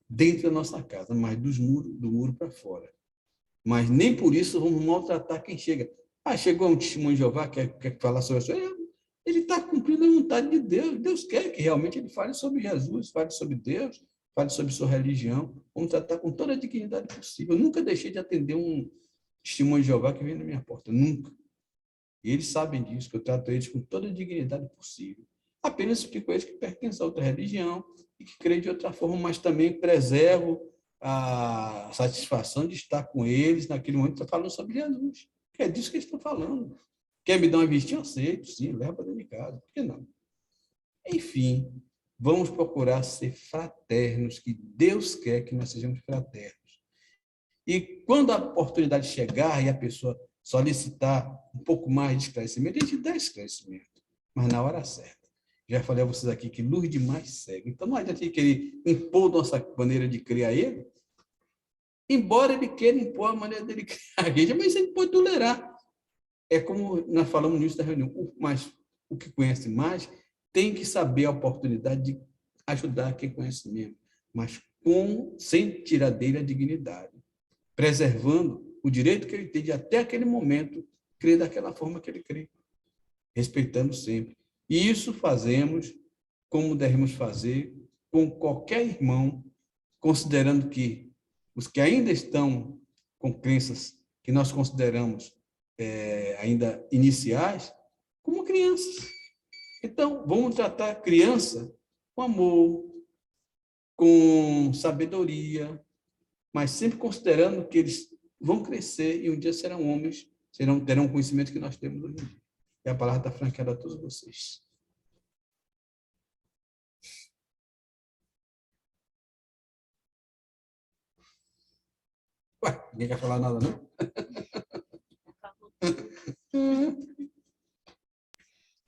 dentro da nossa casa, mas do muro para fora. Mas nem por isso vamos maltratar quem chega. Chegou um testemunho de Jeová, quer falar sobre isso. Ele está cumprindo a vontade de Deus. Deus quer que realmente ele fale sobre Jesus, fale sobre Deus, fale sobre sua religião. Vamos tratar com toda a dignidade possível. Eu nunca deixei de atender um testemunho de Jeová que vem na minha porta. Nunca. E eles sabem disso, que eu trato eles com toda a dignidade possível. Apenas fique com eles que pertencem a outra religião e que creem de outra forma, mas também preservo a satisfação de estar com eles naquele momento que está falando sobre Jesus, que é disso que eles estão falando. Quer me dar uma vestinha? Eu aceito, sim, leva para dentro de casa. Por que não? Enfim, vamos procurar ser fraternos, que Deus quer que nós sejamos fraternos. E quando a oportunidade chegar e a pessoa solicitar um pouco mais de esclarecimento, a gente dá esclarecimento, mas na hora certa. Já falei a vocês aqui que luz demais cega. Então, não adianta querer impor nossa maneira de criar ele, embora ele queira impor a maneira dele criar a gente, mas ele pode tolerar. É como nós falamos nisso na reunião, mas o que conhece mais tem que saber a oportunidade de ajudar quem conhece menos, mas sem tirar dele a dignidade, preservando o direito que ele tem de, até aquele momento, crer daquela forma que ele crê, respeitando sempre. E isso fazemos como devemos fazer com qualquer irmão, considerando que os que ainda estão com crenças que nós consideramos ainda iniciais, como crianças. Então, vamos tratar a criança com amor, com sabedoria, mas sempre considerando que eles vão crescer e um dia serão homens, terão o conhecimento que nós temos hoje em dia. E a palavra está franqueada a todos vocês. Ué, ninguém quer falar nada, não?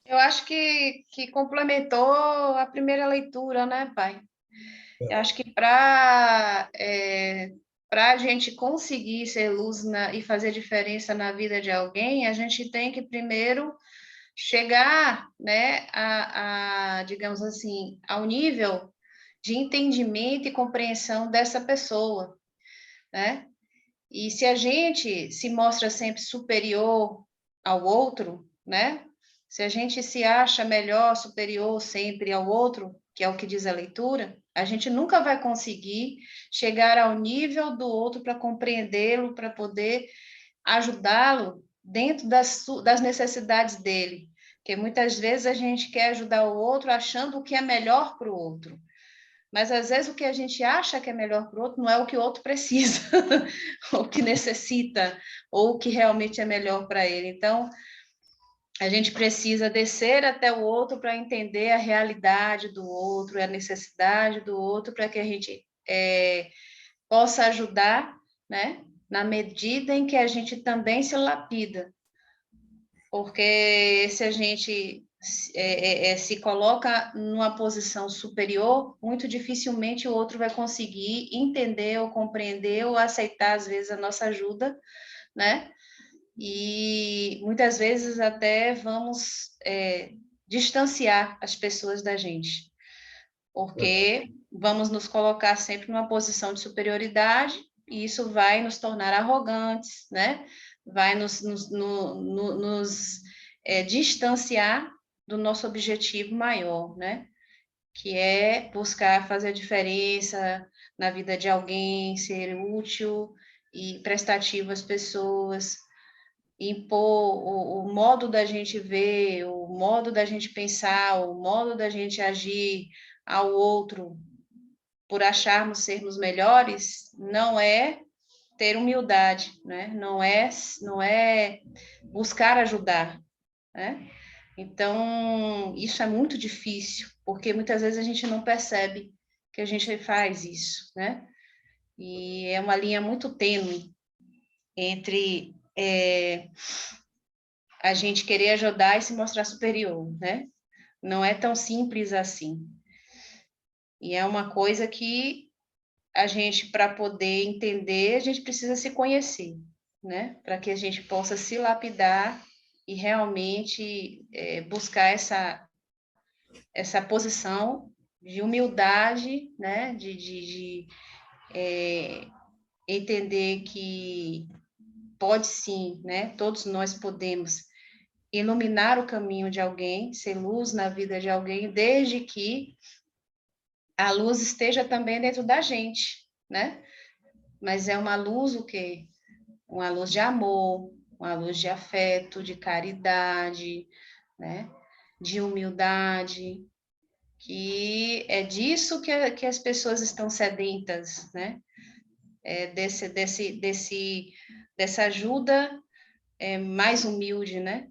Eu acho que complementou a primeira leitura, né, pai? Eu acho que para a gente conseguir ser luz e fazer diferença na vida de alguém, a gente tem que primeiro chegar, né, digamos assim, ao nível de entendimento e compreensão dessa pessoa, né? E se a gente se mostra sempre superior ao outro, né? Se a gente se acha melhor, superior sempre ao outro, que é o que diz a leitura, a gente nunca vai conseguir chegar ao nível do outro para compreendê-lo, para poder ajudá-lo dentro das necessidades dele. Porque muitas vezes a gente quer ajudar o outro achando o que é melhor para o outro. Mas às vezes o que a gente acha que é melhor para o outro não é o que o outro precisa, ou que necessita, ou o que realmente é melhor para ele. Então, a gente precisa descer até o outro para entender a realidade do outro, a necessidade do outro, para que a gente possa ajudar, né? Na medida em que a gente também se lapida. Porque se a gente se coloca numa posição superior, muito dificilmente o outro vai conseguir entender ou compreender ou aceitar, às vezes, a nossa ajuda, né? E muitas vezes até vamos distanciar as pessoas da gente, porque vamos nos colocar sempre numa posição de superioridade e isso vai nos tornar arrogantes, né? Vai nos distanciar do nosso objetivo maior, né? Que é buscar fazer a diferença na vida de alguém, ser útil e prestativo às pessoas, impor o modo da gente ver, o modo da gente pensar, o modo da gente agir ao outro por acharmos sermos melhores, não é ter humildade, né? Não é buscar ajudar, né? Então, isso é muito difícil, porque muitas vezes a gente não percebe que a gente faz isso, né? E é uma linha muito tênue entre a gente querer ajudar e se mostrar superior, né? Não é tão simples assim. E é uma coisa que a gente, para poder entender, a gente precisa se conhecer, né? Para que a gente possa se lapidar e realmente buscar essa posição de humildade, né? De entender que pode sim, né? Todos nós podemos iluminar o caminho de alguém, ser luz na vida de alguém, desde que a luz esteja também dentro da gente, né? Mas é uma luz o quê? Uma luz de amor, uma luz de afeto, de caridade, né? de humildade, que é disso que as pessoas estão sedentas, né? Dessa ajuda mais humilde, né?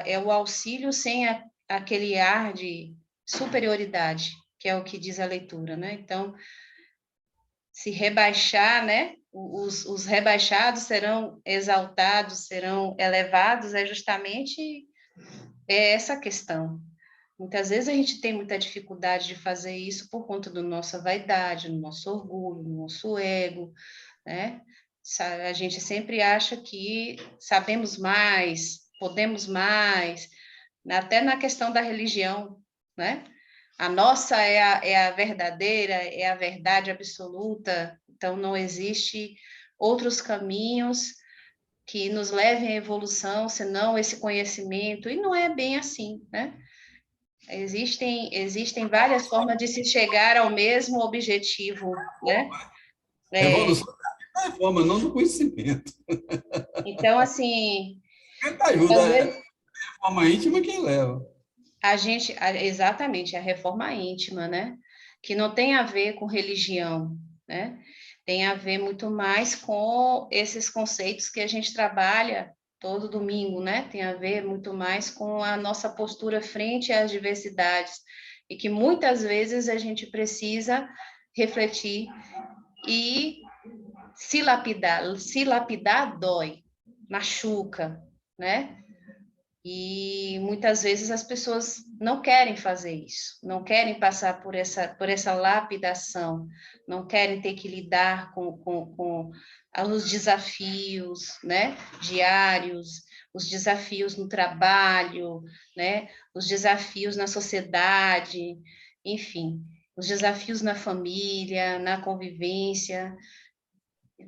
É o auxílio sem aquele ar de superioridade, que é o que diz a leitura, né? Então, se rebaixar, né? Os rebaixados serão exaltados, serão elevados, é justamente essa questão. Muitas vezes a gente tem muita dificuldade de fazer isso por conta da nossa vaidade, do nosso orgulho, do nosso ego, né? A gente sempre acha que sabemos mais, podemos mais, até na questão da religião, né? A nossa é a verdadeira, é a verdade absoluta, então não existe outros caminhos que nos levem à evolução, senão esse conhecimento, e não é bem assim, né? Existem várias formas de se chegar ao mesmo objetivo, né? Revolução da reforma, não do conhecimento. Então, assim, Tenta ajuda, às a vezes reforma íntima quem leva. exatamente, a reforma íntima, né? Que não tem a ver com religião, né? Tem a ver muito mais com esses conceitos que a gente trabalha todo domingo, né? Tem a ver muito mais com a nossa postura frente às diversidades e que muitas vezes a gente precisa refletir e se lapidar dói, machuca, né? E muitas vezes as pessoas não querem fazer isso, não querem passar por essa lapidação, não querem ter que lidar com os desafios, né, diários, os desafios no trabalho, né, os desafios na sociedade, enfim, os desafios na família, na convivência.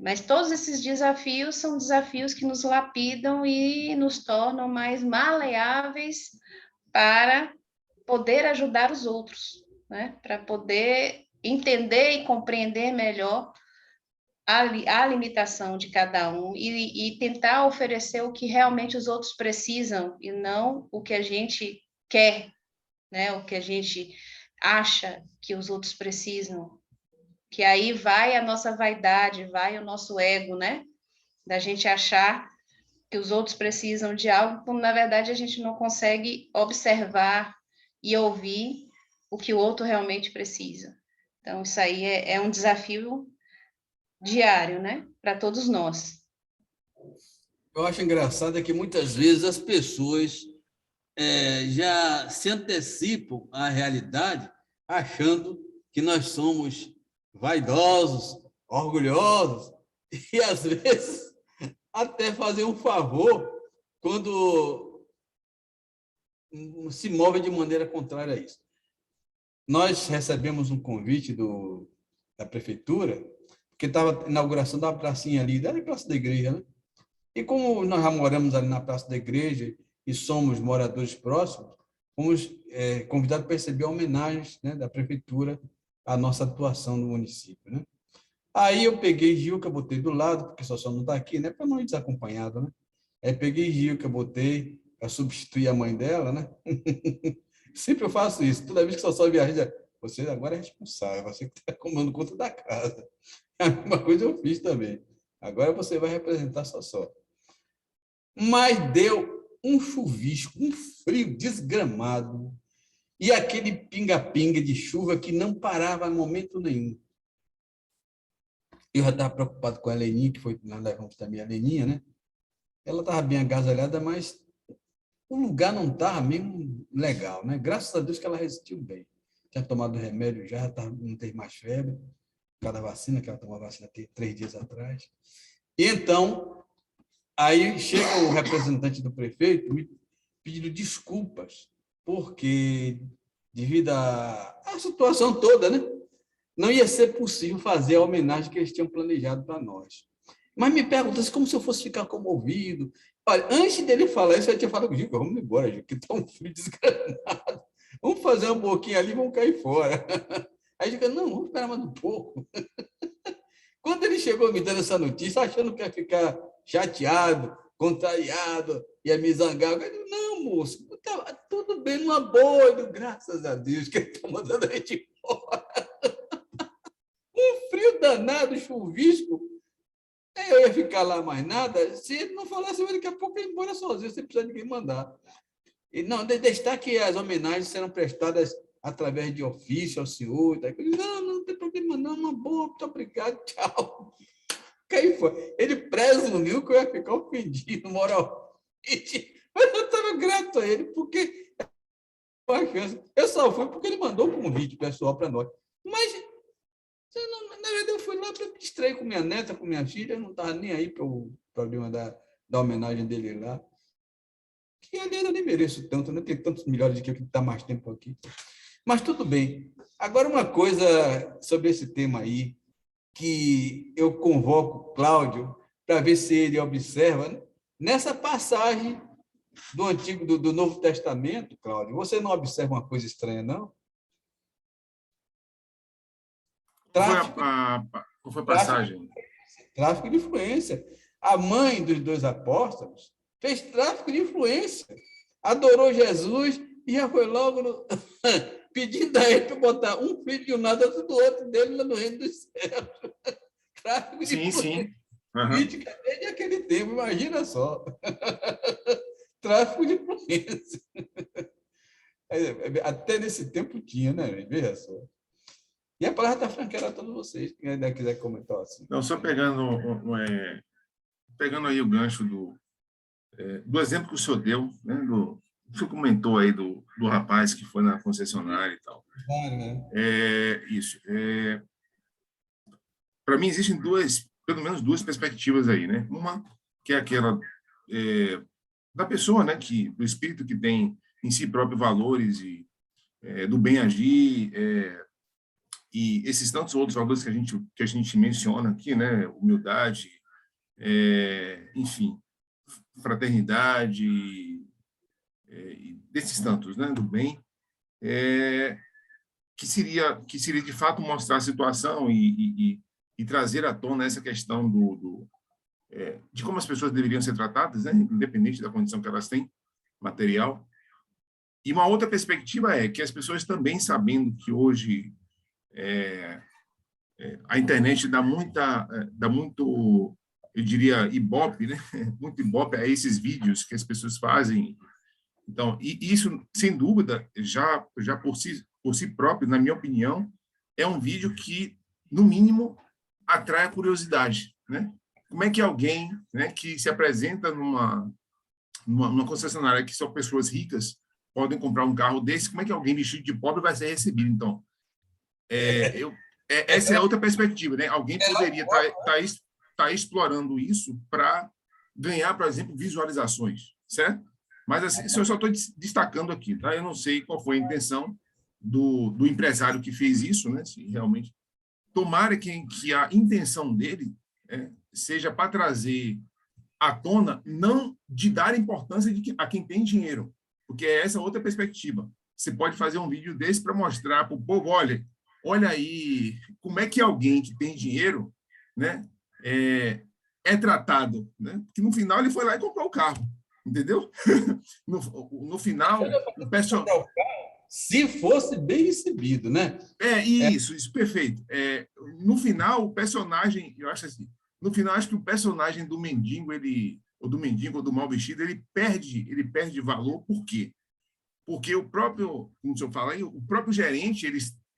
Mas todos esses desafios são desafios que nos lapidam e nos tornam mais maleáveis para poder ajudar os outros, né? Para poder entender e compreender melhor a limitação de cada um e tentar oferecer o que realmente os outros precisam e não o que a gente quer, né? O que a gente acha que os outros precisam. Que aí vai a nossa vaidade, vai o nosso ego, né? Da gente achar que os outros precisam de algo, quando na verdade a gente não consegue observar e ouvir o que o outro realmente precisa. Então, isso aí é um desafio diário, né? Para todos nós. Eu acho engraçado é que muitas vezes as pessoas já se antecipam à realidade achando que nós somos vaidosos, orgulhosos e, às vezes, até fazer um favor quando se move de maneira contrária a isso. Nós recebemos um convite da prefeitura, porque estava a inauguração da pracinha ali, da Praça da Igreja, né? E como nós já moramos ali na Praça da Igreja e somos moradores próximos, fomos convidados para receber homenagens, né, da prefeitura à nossa atuação no município, né? Aí eu peguei Gilca, botei do lado, porque só não está aqui, né, para não ir desacompanhado, né? Aí peguei Gilca, botei para substituir a mãe dela, né? Sempre eu faço isso. Toda vez que só viaja, você agora é responsável, você que está comando conta da casa. A mesma coisa eu fiz também. Agora você vai representar só. Mas deu um chuvisco, um frio desgramado e aquele pinga-pinga de chuva que não parava em momento nenhum. Eu já estava preocupado com a Leninha, que foi, nós levamos também a Leninha, né? Ela estava bem agasalhada, mas o lugar não estava mesmo legal, né? Graças a Deus que ela resistiu bem. Tinha tomado remédio já, não teve mais febre, cada vacina, que ela tomou a vacina 3 dias atrás. E então, aí chega o representante do prefeito me pedindo desculpas, porque, devido à situação toda, né, não ia ser possível fazer a homenagem que eles tinham planejado para nós. Mas me perguntasse como se eu fosse ficar comovido. Olha, antes dele falar isso, eu tinha falado comigo, vamos embora, gente, que está um frio desgramado. Vamos fazer um pouquinho ali e vamos cair fora. Aí eu digo, não, vamos esperar mais um pouco. Quando ele chegou me dando essa notícia, achando que ia ficar chateado, contrariado, ia me zangar. Eu digo, não, moço, tá tudo bem, numa boa. Eu digo, graças a Deus que ele está mandando a gente embora. Um frio danado, chuvisco. Eu ia ficar lá mais nada. Se ele não falasse, daqui a pouco ele ia embora sozinho, sem precisar de ninguém mandar. E não, destaque as homenagens serão prestadas através de ofício ao senhor. Tá? Não tem problema, não, uma boa, muito obrigado, tchau. Aí foi. Ele presumiu que eu ia ficar ofendido moralmente, mas eu estava grato a ele, porque eu só fui porque ele mandou um convite pessoal para nós. Mas, na verdade, eu fui lá para me distrair com minha neta, com minha filha, eu não estava nem aí para o problema da homenagem dele lá. Que, aliás, eu nem mereço tanto, né? Tem tantos melhores de que está mais tempo aqui. Mas tudo bem. Agora, uma coisa sobre esse tema aí, que eu convoco o Cláudio para ver se ele observa, né? Nessa passagem do Antigo, do Novo Testamento, Cláudio, você não observa uma coisa estranha, não? Qual foi a passagem? Tráfico de influência. A mãe dos dois apóstolos fez tráfico de influência. Adorou Jesus e já foi logo pedindo a ele para botar um filho de um lado, outro do outro dele lá no reino dos céus. Tráfico de influência. Sim. Uhum. Política desde aquele tempo, imagina só. Tráfico de influência. Até nesse tempo tinha, né? Veja só. E a palavra está franqueira a todos vocês, quem ainda quiser comentar assim. Não, só pegando aí o gancho do exemplo que o senhor deu, né? O senhor comentou aí do rapaz que foi na concessionária e tal. Claro, né? Isso. Para mim, existem pelo menos duas perspectivas aí, né? Uma que é aquela da pessoa, né? Do espírito que tem em si próprio valores e do bem agir, e esses tantos outros valores que a gente menciona aqui, né? Humildade, enfim, fraternidade, desses tantos, né? Do bem, que seria de fato mostrar a situação e trazer à tona essa questão de como as pessoas deveriam ser tratadas, né? Independente da condição que elas têm, material. E uma outra perspectiva é que as pessoas também, sabendo que hoje a internet dá muito, eu diria, ibope, né? Muito ibope a esses vídeos que as pessoas fazem. Então, e isso, sem dúvida, já por si próprio, na minha opinião, é um vídeo que, no mínimo, atrai a curiosidade, né? Como é que alguém, né, que se apresenta numa concessionária que só pessoas ricas podem comprar um carro desse, como é que alguém vestido de pobre vai ser recebido? Então, essa é outra perspectiva, né? Alguém poderia estar explorando isso para ganhar, por exemplo, visualizações, certo? Mas assim, eu só estou destacando aqui, tá? Eu não sei qual foi a intenção do empresário que fez isso, né? Se realmente tomara que a intenção dele seja para trazer à tona, não de dar importância a quem tem dinheiro, porque é essa outra perspectiva. Você pode fazer um vídeo desse para mostrar para o povo, olha aí, como é que alguém que tem dinheiro, né, é tratado, né? Porque no final ele foi lá e comprou o carro, entendeu? No final, o personagem... Se fosse bem recebido, né? Isso, perfeito. No final, o personagem, eu acho assim, no final, acho que o personagem do mendigo, ou do mal vestido, ele perde valor. Por quê? Porque o próprio, como o senhor fala aí, o próprio gerente,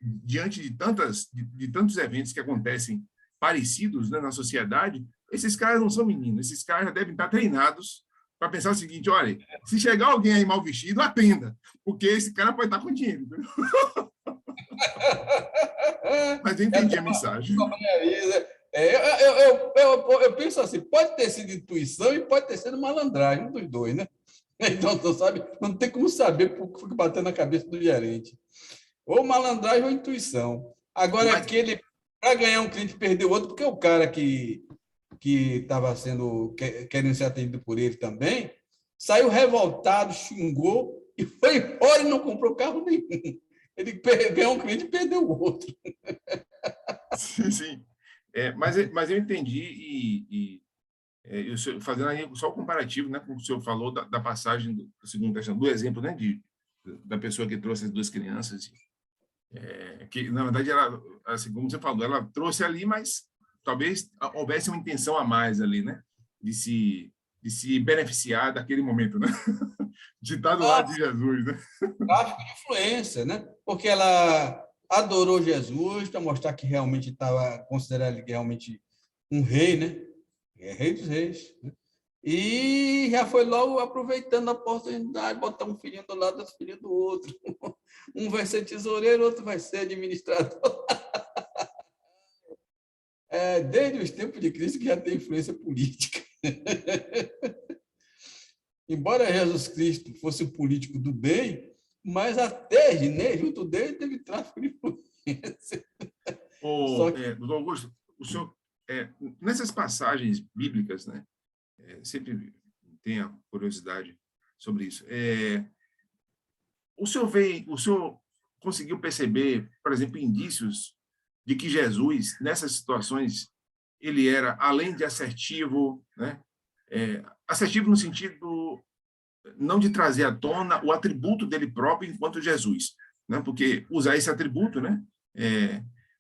diante de tantos eventos que acontecem parecidos, né, na sociedade, esses caras não são meninos, esses caras já devem estar treinados para pensar o seguinte: olha, se chegar alguém aí mal vestido, atenda, porque esse cara pode estar com dinheiro. Mas eu entendi a mensagem. Eu penso assim, pode ter sido intuição e pode ter sido malandragem, um dos dois, né? Então, tu sabe, não tem como saber por que bateu na cabeça do gerente. Ou malandragem ou intuição. Agora, aquele, para ganhar um cliente, perdeu outro, porque o cara que estava querendo ser atendido por ele também, saiu revoltado, xingou e foi embora e não comprou carro nenhum. Ele ganhou um cliente e perdeu o outro. Sim. Mas eu entendi fazendo aí só o comparativo, né, com o que o senhor falou da passagem do Segundo Testamento, do exemplo, né, da pessoa que trouxe as 2 crianças, que, na verdade, ela, assim, como você falou, ela trouxe ali, mas talvez houvesse uma intenção a mais ali, né, de se beneficiar daquele momento, né, de estar do lado de Jesus, né? Tráfico de influência, né? Porque ela adorou Jesus para mostrar que realmente estava considerando ele realmente um rei, né? É rei dos reis, né? E já foi logo aproveitando a oportunidade, botar um filhinho do lado do filho do outro. Um vai ser tesoureiro, outro vai ser administrador. Desde os tempos de Cristo que já tem influência política. Embora Jesus Cristo fosse um político do bem, mas até junto dele teve tráfico de influência. Doutor Augusto, o senhor, nessas passagens bíblicas, né, sempre tenho curiosidade sobre isso. O senhor conseguiu perceber, por exemplo, indícios de que Jesus, nessas situações, ele era, além de assertivo, né, assertivo no sentido não de trazer à tona o atributo dele próprio enquanto Jesus, né? Porque usar esse atributo, né,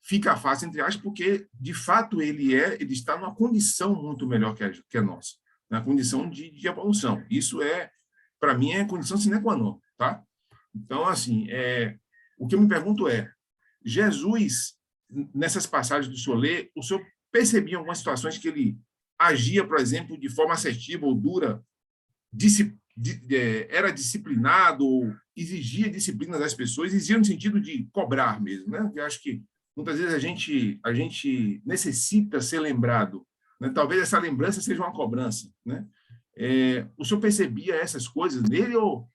fica fácil, entre aspas, porque, de fato, ele está numa condição muito melhor que a nossa, na condição de evolução. Isso, para mim, é condição sine qua non, tá? Então, assim, o que eu me pergunto Jesus, nessas passagens do senhor ler, o senhor percebia algumas situações que ele agia, por exemplo, de forma assertiva ou dura, era disciplinado, exigia disciplina das pessoas, exigia no sentido de cobrar mesmo, né? Eu acho que muitas vezes a gente necessita ser lembrado, né? Talvez essa lembrança seja uma cobrança, né? O senhor percebia essas coisas nele ou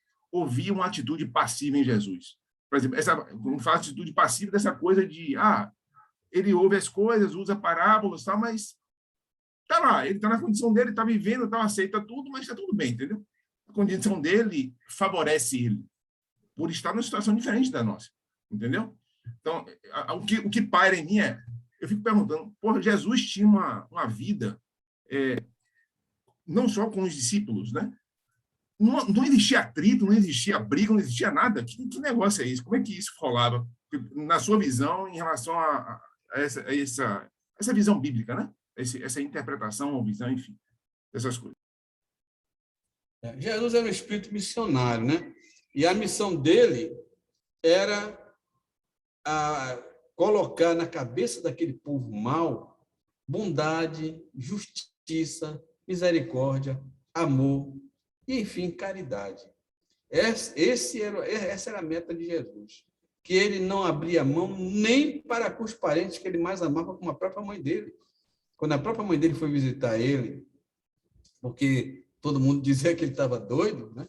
via uma atitude passiva em Jesus? Por exemplo, quando fala atitude passiva, dessa coisa de ele ouve as coisas, usa parábolas, tal, mas está lá, ele está na condição dele, está vivendo, aceita tudo, mas está tudo bem, entendeu? A condição dele favorece ele, por estar numa situação diferente da nossa, entendeu? Então, o que paira em mim eu fico perguntando, Jesus tinha uma vida, não só com os discípulos, né? Não existia atrito, não existia briga, não existia nada. Que negócio é isso? Como é que isso rolava, na sua visão, em relação a essa visão bíblica, né? Essa interpretação ou visão, enfim, essas coisas. Jesus era um espírito missionário, né? E a missão dele era colocar na cabeça daquele povo mau bondade, justiça, misericórdia, amor e, enfim, caridade. Essa era a meta de Jesus, que ele não abria mão nem para com os parentes que ele mais amava, como a própria mãe dele. Quando a própria mãe dele foi visitar ele, porque todo mundo dizia que ele estava doido, né?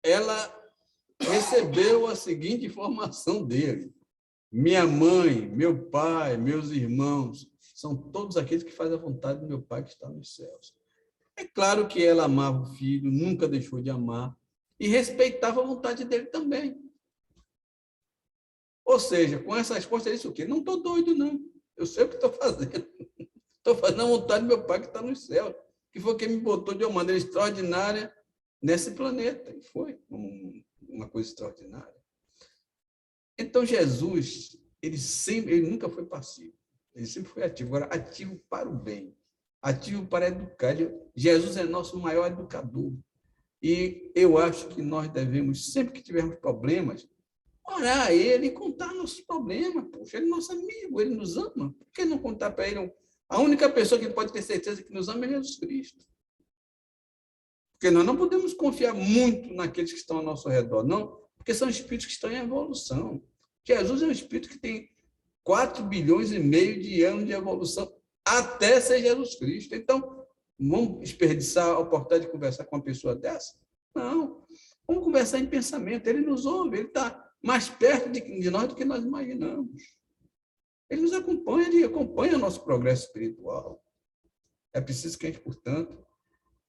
Ela recebeu a seguinte informação dele: minha mãe, meu pai, meus irmãos, são todos aqueles que fazem a vontade do meu Pai que está nos céus. É claro que ela amava o filho, nunca deixou de amar, e respeitava a vontade dele também. Ou seja, com essa resposta, ele disse o quê? Não estou doido, não. Eu sei o que estou fazendo. Estou fazendo a vontade do meu Pai que está nos céus, que foi quem me botou de uma maneira extraordinária nesse planeta. E foi uma coisa extraordinária. Então, Jesus, ele nunca foi passivo. Ele sempre foi ativo. Agora, ativo para o bem. Ativo para educar. Jesus é nosso maior educador. E eu acho que nós devemos, sempre que tivermos problemas, orar a ele e contar nossos problemas. Poxa, ele é nosso amigo, ele nos ama. Por que não contar para ele? A única pessoa que ele pode ter certeza que nos ama é Jesus Cristo. Porque nós não podemos confiar muito naqueles que estão ao nosso redor, não, porque são espíritos que estão em evolução. Jesus é um espírito que tem 4,5 bilhões de anos de evolução até ser Jesus Cristo. Então, vamos desperdiçar a oportunidade de conversar com uma pessoa dessa? Não. Vamos conversar em pensamento. Ele nos ouve, ele está mais perto de nós do que nós imaginamos. Ele nos acompanha, ele acompanha o nosso progresso espiritual. É preciso que a gente, portanto,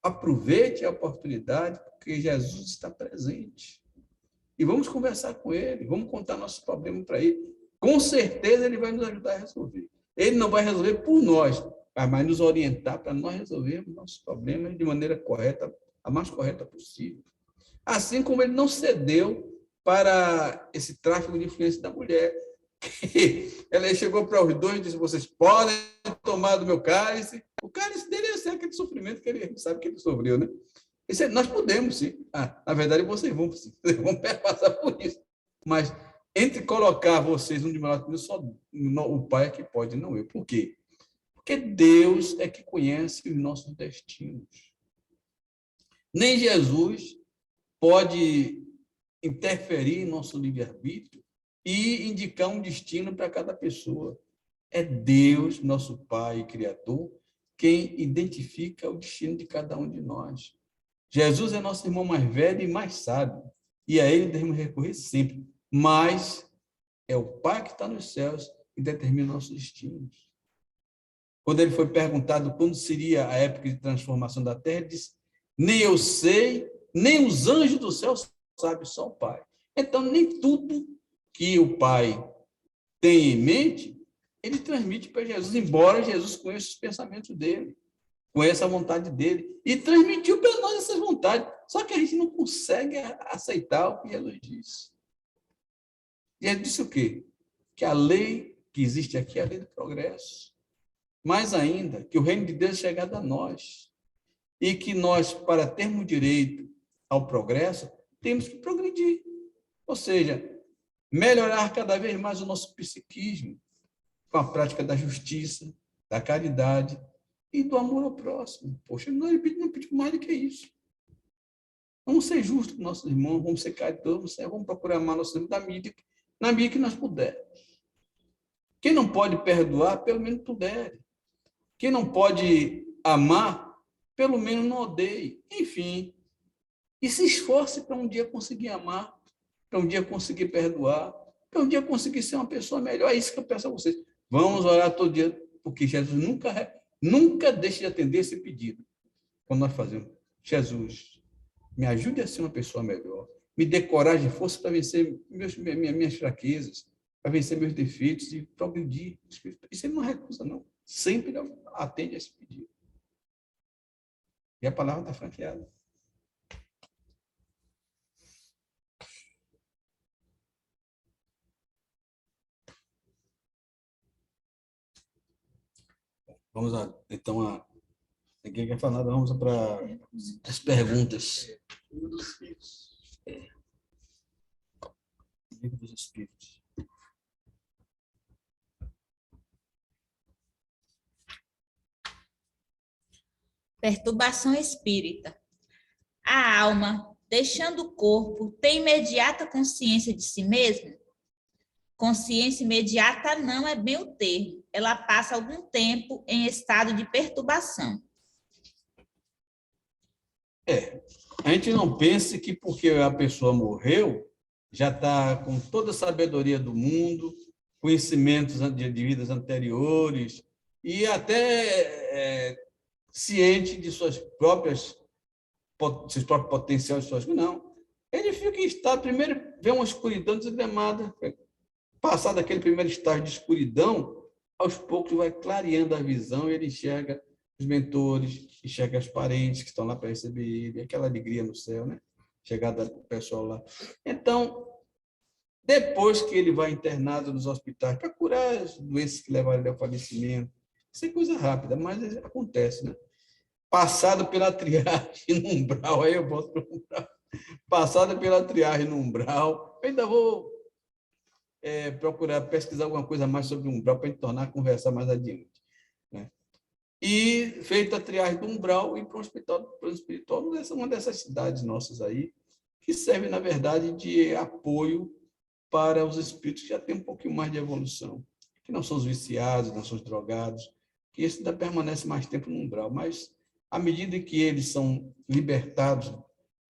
aproveite a oportunidade, porque Jesus está presente. E vamos conversar com ele, vamos contar nossos problemas para ele. Com certeza ele vai nos ajudar a resolver. Ele não vai resolver por nós, mas nos orientar para nós resolvermos nossos problemas de maneira correta, a mais correta possível. Assim como ele não cedeu para esse tráfico de influência da mulher. Ela chegou para os dois e disse: vocês podem tomar do meu cálice. O cálice dele é aquele sofrimento que ele sabe que ele sofreu, né? Isso, nós podemos, sim. Na verdade, vocês vão passar por isso. Mas entre colocar vocês um de lado, só o Pai é que pode, não eu. Por quê? Porque Deus é que conhece os nossos destinos. Nem Jesus pode interferir em nosso livre-arbítrio e indicar um destino para cada pessoa. É Deus, nosso Pai e Criador, quem identifica o destino de cada um de nós. Jesus é nosso irmão mais velho e mais sábio, e a ele devemos recorrer sempre, mas é o Pai que está nos céus que determina nossos destinos. Quando ele foi perguntado quando seria a época de transformação da terra, ele disse: nem eu sei, nem os anjos do céu sabem, só o Pai. Então, nem tudo que o Pai tem em mente, ele transmite para Jesus, embora Jesus conheça os pensamentos dele, conheça a vontade dele, e transmitiu para nós essas vontades. Só que a gente não consegue aceitar o que Jesus disse. E ele disse o quê? Que a lei que existe aqui é a lei do progresso. Mais ainda, que o reino de Deus é chegado a nós. E que nós, para termos direito ao progresso, temos que progredir. Ou seja, melhorar cada vez mais o nosso psiquismo, com a prática da justiça, da caridade e do amor ao próximo. Poxa, nós não pedimos mais do que isso. Vamos ser justos com nossos irmãos, vamos ser caridosos, vamos procurar amar nossos irmãos na medida que nós pudermos. Quem não pode perdoar, pelo menos puder. Quem não pode amar, pelo menos não odeie. Enfim, e se esforce para um dia conseguir amar, para um dia conseguir perdoar, para um dia conseguir ser uma pessoa melhor. É isso que eu peço a vocês. Vamos orar todo dia, porque Jesus nunca deixa de atender esse pedido. Quando nós fazemos: Jesus, me ajude a ser uma pessoa melhor, me dê coragem e força para vencer minhas fraquezas, para vencer meus defeitos e progredir. Isso ele não recusa, não. Sempre atende a esse pedido. E a palavra está franqueada. Vamos lá, então, ninguém quer falar nada, vamos para as perguntas. Livro dos Espíritos. Livro dos Espíritos. Perturbação espírita. A alma, deixando o corpo, tem imediata consciência de si mesma? Consciência imediata não é bem o termo. Ela passa algum tempo em estado de perturbação. A gente não pense que porque a pessoa morreu, já está com toda a sabedoria do mundo, conhecimentos de vidas anteriores e até ciente de seus próprios potenciais. Não. Ele fica em estado, primeiro vê uma escuridão desgramada. Passar daquele primeiro estágio de escuridão, aos poucos vai clareando a visão e ele enxerga os mentores, enxerga os parentes que estão lá para receber ele, aquela alegria no céu, né? Chegada do pessoal lá. Então, depois que ele vai internado nos hospitais para curar as doenças que levaram ele ao falecimento, isso é coisa rápida, mas acontece, né? Passado pela triagem no umbral, aí eu volto para o umbral. Passado pela triagem no umbral, eu ainda vou procurar pesquisar alguma coisa mais sobre o umbral para a gente tornar a conversar mais adiante, né? E feita a triagem do umbral e para o hospital espiritual, essa é uma dessas cidades nossas aí, que serve, na verdade, de apoio para os espíritos que já têm um pouquinho mais de evolução, que não são os viciados, não são os drogados, que esse ainda permanece mais tempo no umbral, mas à medida que eles são libertados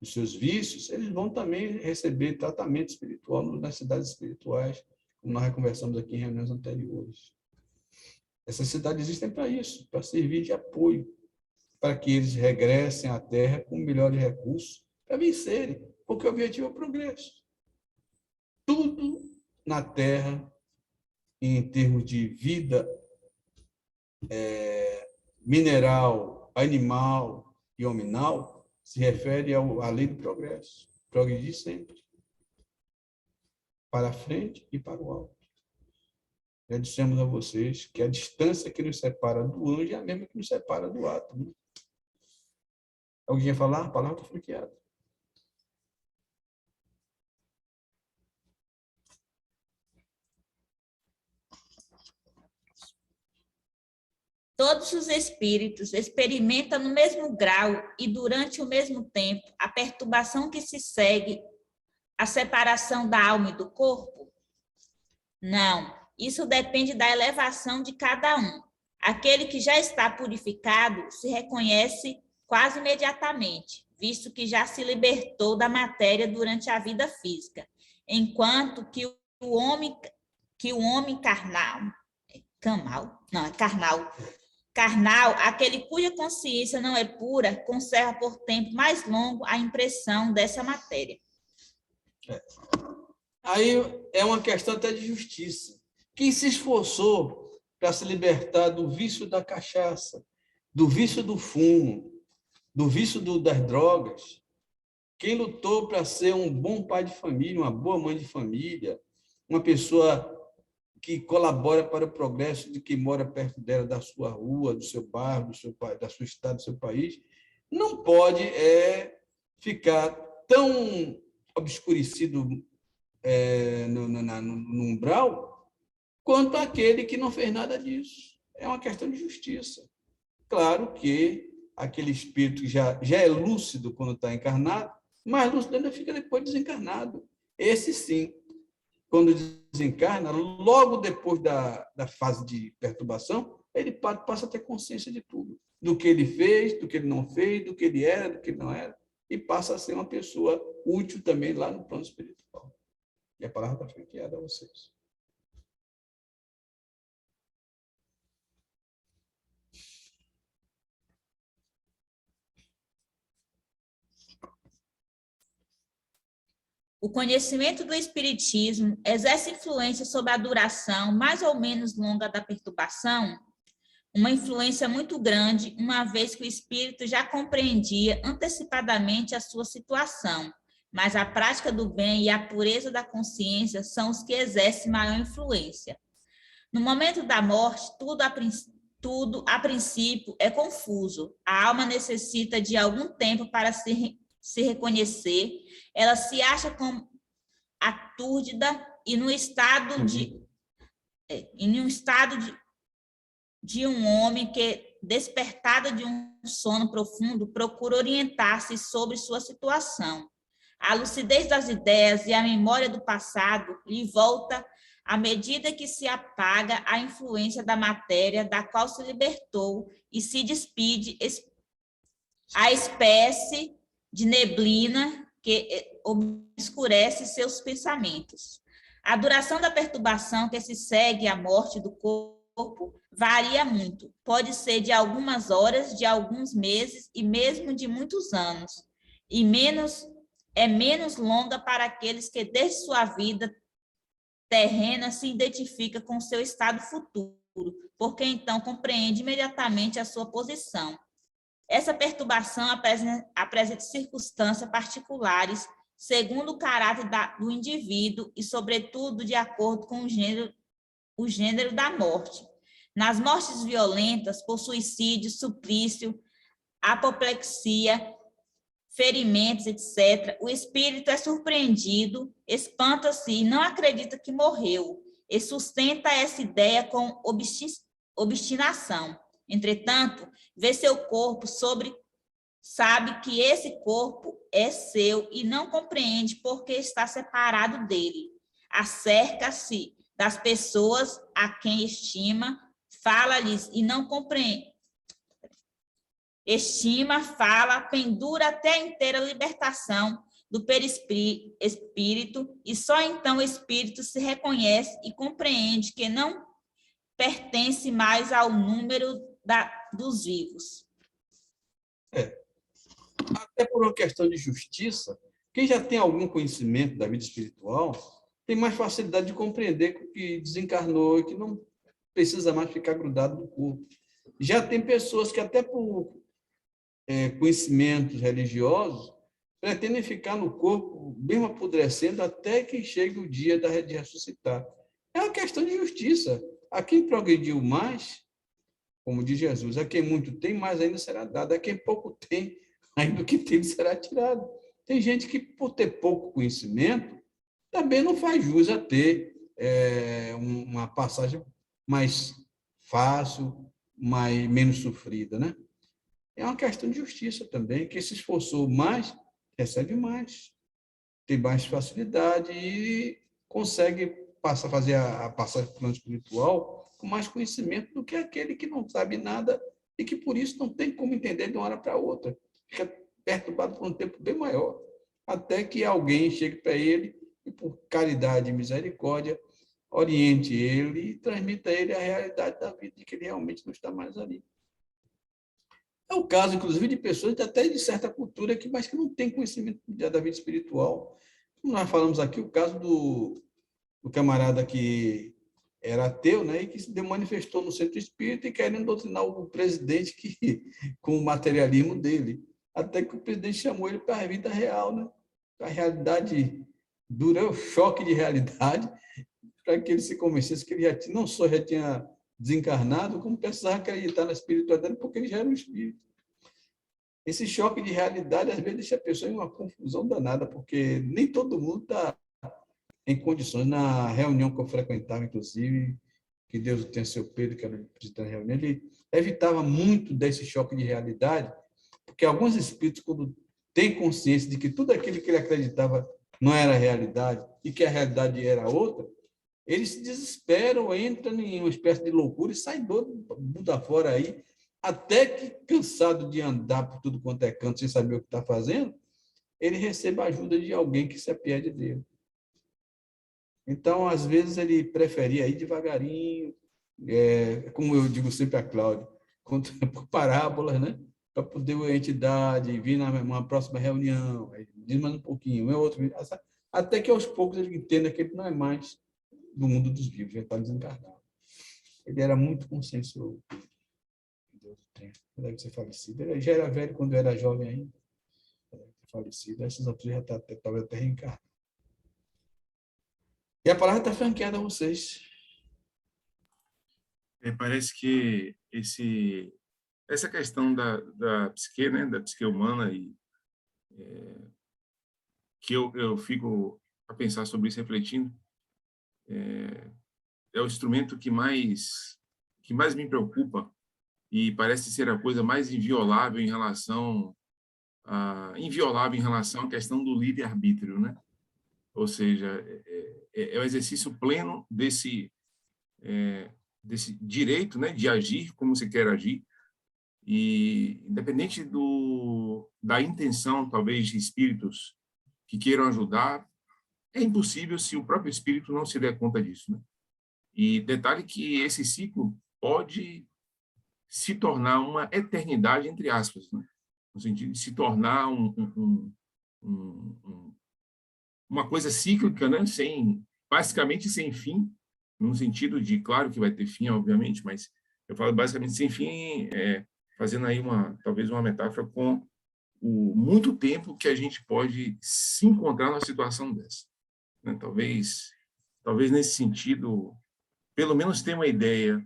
dos seus vícios, eles vão também receber tratamento espiritual nas cidades espirituais, como nós já conversamos aqui em reuniões anteriores. Essas cidades existem para isso, para servir de apoio, para que eles regressem à Terra com melhores recursos para vencerem, porque o objetivo é o progresso. Tudo na Terra, em termos de vida mineral, animal e hominal se refere à lei do progresso. Progredir sempre. Para frente e para o alto. Já dissemos a vocês que a distância que nos separa do anjo é a mesma que nos separa do átomo. Alguém ia falar? A palavra está franqueada. Todos os espíritos experimentam no mesmo grau e durante o mesmo tempo a perturbação que se segue à separação da alma e do corpo? Não, isso depende da elevação de cada um. Aquele que já está purificado se reconhece quase imediatamente, visto que já se libertou da matéria durante a vida física, enquanto que o homem carnal, aquele cuja consciência não é pura, conserva por tempo mais longo a impressão dessa matéria. Aí é uma questão até de justiça. Quem se esforçou para se libertar do vício da cachaça, do vício do fumo, do vício das drogas, quem lutou para ser um bom pai de família, uma boa mãe de família, uma pessoa que colabora para o progresso de quem mora perto dela, da sua rua, do seu bairro, da sua estado, do seu país, não pode ficar tão obscurecido no umbral quanto aquele que não fez nada disso. É uma questão de justiça. Claro que aquele espírito já é lúcido quando está encarnado, mas lúcido ainda fica depois desencarnado. Esse sim, quando desencarna, logo depois da fase de perturbação, ele passa a ter consciência de tudo, do que ele fez, do que ele não fez, do que ele era, do que ele não era, e passa a ser uma pessoa útil também lá no plano espiritual. E a palavra está franqueada a vocês. O conhecimento do espiritismo exerce influência sobre a duração mais ou menos longa da perturbação? Uma influência muito grande, uma vez que o espírito já compreendia antecipadamente a sua situação, mas a prática do bem e a pureza da consciência são os que exercem maior influência. No momento da morte, tudo a princípio é confuso. A alma necessita de algum tempo para se reconhecer, ela se acha como atúrdida e no estado de um homem que, despertada de um sono profundo, procura orientar-se sobre sua situação. A lucidez das ideias e a memória do passado lhe volta à medida que se apaga a influência da matéria da qual se libertou e se despide a espécie de neblina que obscurece seus pensamentos. A duração da perturbação que se segue à morte do corpo varia muito. Pode ser de algumas horas, de alguns meses e mesmo de muitos anos. E menos longa para aqueles que, desde sua vida terrena, se identifica com seu estado futuro, porque então compreende imediatamente a sua posição. Essa perturbação apresenta circunstâncias particulares, segundo o caráter do indivíduo e, sobretudo, de acordo com o gênero da morte. Nas mortes violentas, por suicídio, suplício, apoplexia, ferimentos, etc., o espírito é surpreendido, espanta-se e não acredita que morreu, e sustenta essa ideia com obstinação. Entretanto, vê seu corpo sabe que esse corpo é seu e não compreende porque está separado dele. Acerca-se das pessoas a quem estima, fala-lhes e não compreende. Estima, fala, pendura até a inteira libertação do perispírito e só então o espírito se reconhece e compreende que não pertence mais ao número dos vivos. Até por uma questão de justiça, quem já tem algum conhecimento da vida espiritual tem mais facilidade de compreender que desencarnou e que não precisa mais ficar grudado no corpo. Já tem pessoas que, até por conhecimentos religiosos, pretendem ficar no corpo, mesmo apodrecendo, até que chegue o dia de ressuscitar. É uma questão de justiça. A quem progrediu mais, como diz Jesus, a quem muito tem, mais ainda será dado. A quem pouco tem, ainda o que tem será tirado. Tem gente que, por ter pouco conhecimento, também não faz jus a ter uma passagem mais fácil, menos sofrida, né? É uma questão de justiça também. Quem se esforçou mais, recebe mais, tem mais facilidade e consegue fazer a passagem para o plano espiritual com mais conhecimento do que aquele que não sabe nada e que, por isso, não tem como entender de uma hora para outra. Fica perturbado por um tempo bem maior, até que alguém chegue para ele e, por caridade e misericórdia, oriente ele e transmita a ele a realidade da vida, de que ele realmente não está mais ali. É o caso, inclusive, de pessoas até de certa cultura, mas que não têm conhecimento da vida espiritual. Como nós falamos aqui, o caso do camarada que era ateu, né, e que se manifestou no centro espírita e querendo doutrinar o presidente com o materialismo dele. Até que o presidente chamou ele para a vida real, né? A realidade dura, o choque de realidade, para que ele se convencesse que ele não só já tinha desencarnado, como precisava acreditar na espiritualidade, porque ele já era um espírito. Esse choque de realidade, às vezes, deixa a pessoa em uma confusão danada, porque nem todo mundo está em condições. Na reunião que eu frequentava, inclusive, que Deus tenha seu Pedro, que era o presidente da reunião, ele evitava muito desse choque de realidade, porque alguns espíritos, quando têm consciência de que tudo aquilo que ele acreditava não era realidade e que a realidade era outra, eles se desesperam, entram em uma espécie de loucura e saem do mundo afora aí, até que, cansado de andar por tudo quanto é canto, sem saber o que está fazendo, ele receba a ajuda de alguém que se apiede dele. Então, às vezes, ele preferia ir devagarinho, como eu digo sempre a Cláudia, por parábolas, né? Para poder a entidade vir numa próxima reunião, diz mais um pouquinho, outro, até que aos poucos ele entenda que ele não é mais do mundo dos vivos, já está desencarnado. Ele era muito consciencioso. Deus tem. Deve ser falecido. Ele já era velho quando era jovem ainda. Deve ter falecido. Essas alturas já está talvez até reencarnado. E a palavra está franqueada a vocês. Parece que essa questão da psique, né, da psique humana, que eu fico a pensar sobre isso, refletindo, é o instrumento que mais me preocupa e parece ser a coisa mais inviolável em relação à questão do livre-arbítrio, né? Ou seja, é o exercício pleno desse direito, né, de agir como se quer agir, e independente da intenção, talvez, de espíritos que queiram ajudar, é impossível se o próprio espírito não se der conta disso, né? E detalhe que esse ciclo pode se tornar uma eternidade, entre aspas, né? No sentido de se tornar uma coisa cíclica, né? Basicamente sem fim, no sentido de, claro que vai ter fim, obviamente, mas eu falo basicamente sem fim, fazendo aí talvez uma metáfora com o muito tempo que a gente pode se encontrar numa situação dessa, né? Talvez nesse sentido, pelo menos ter uma ideia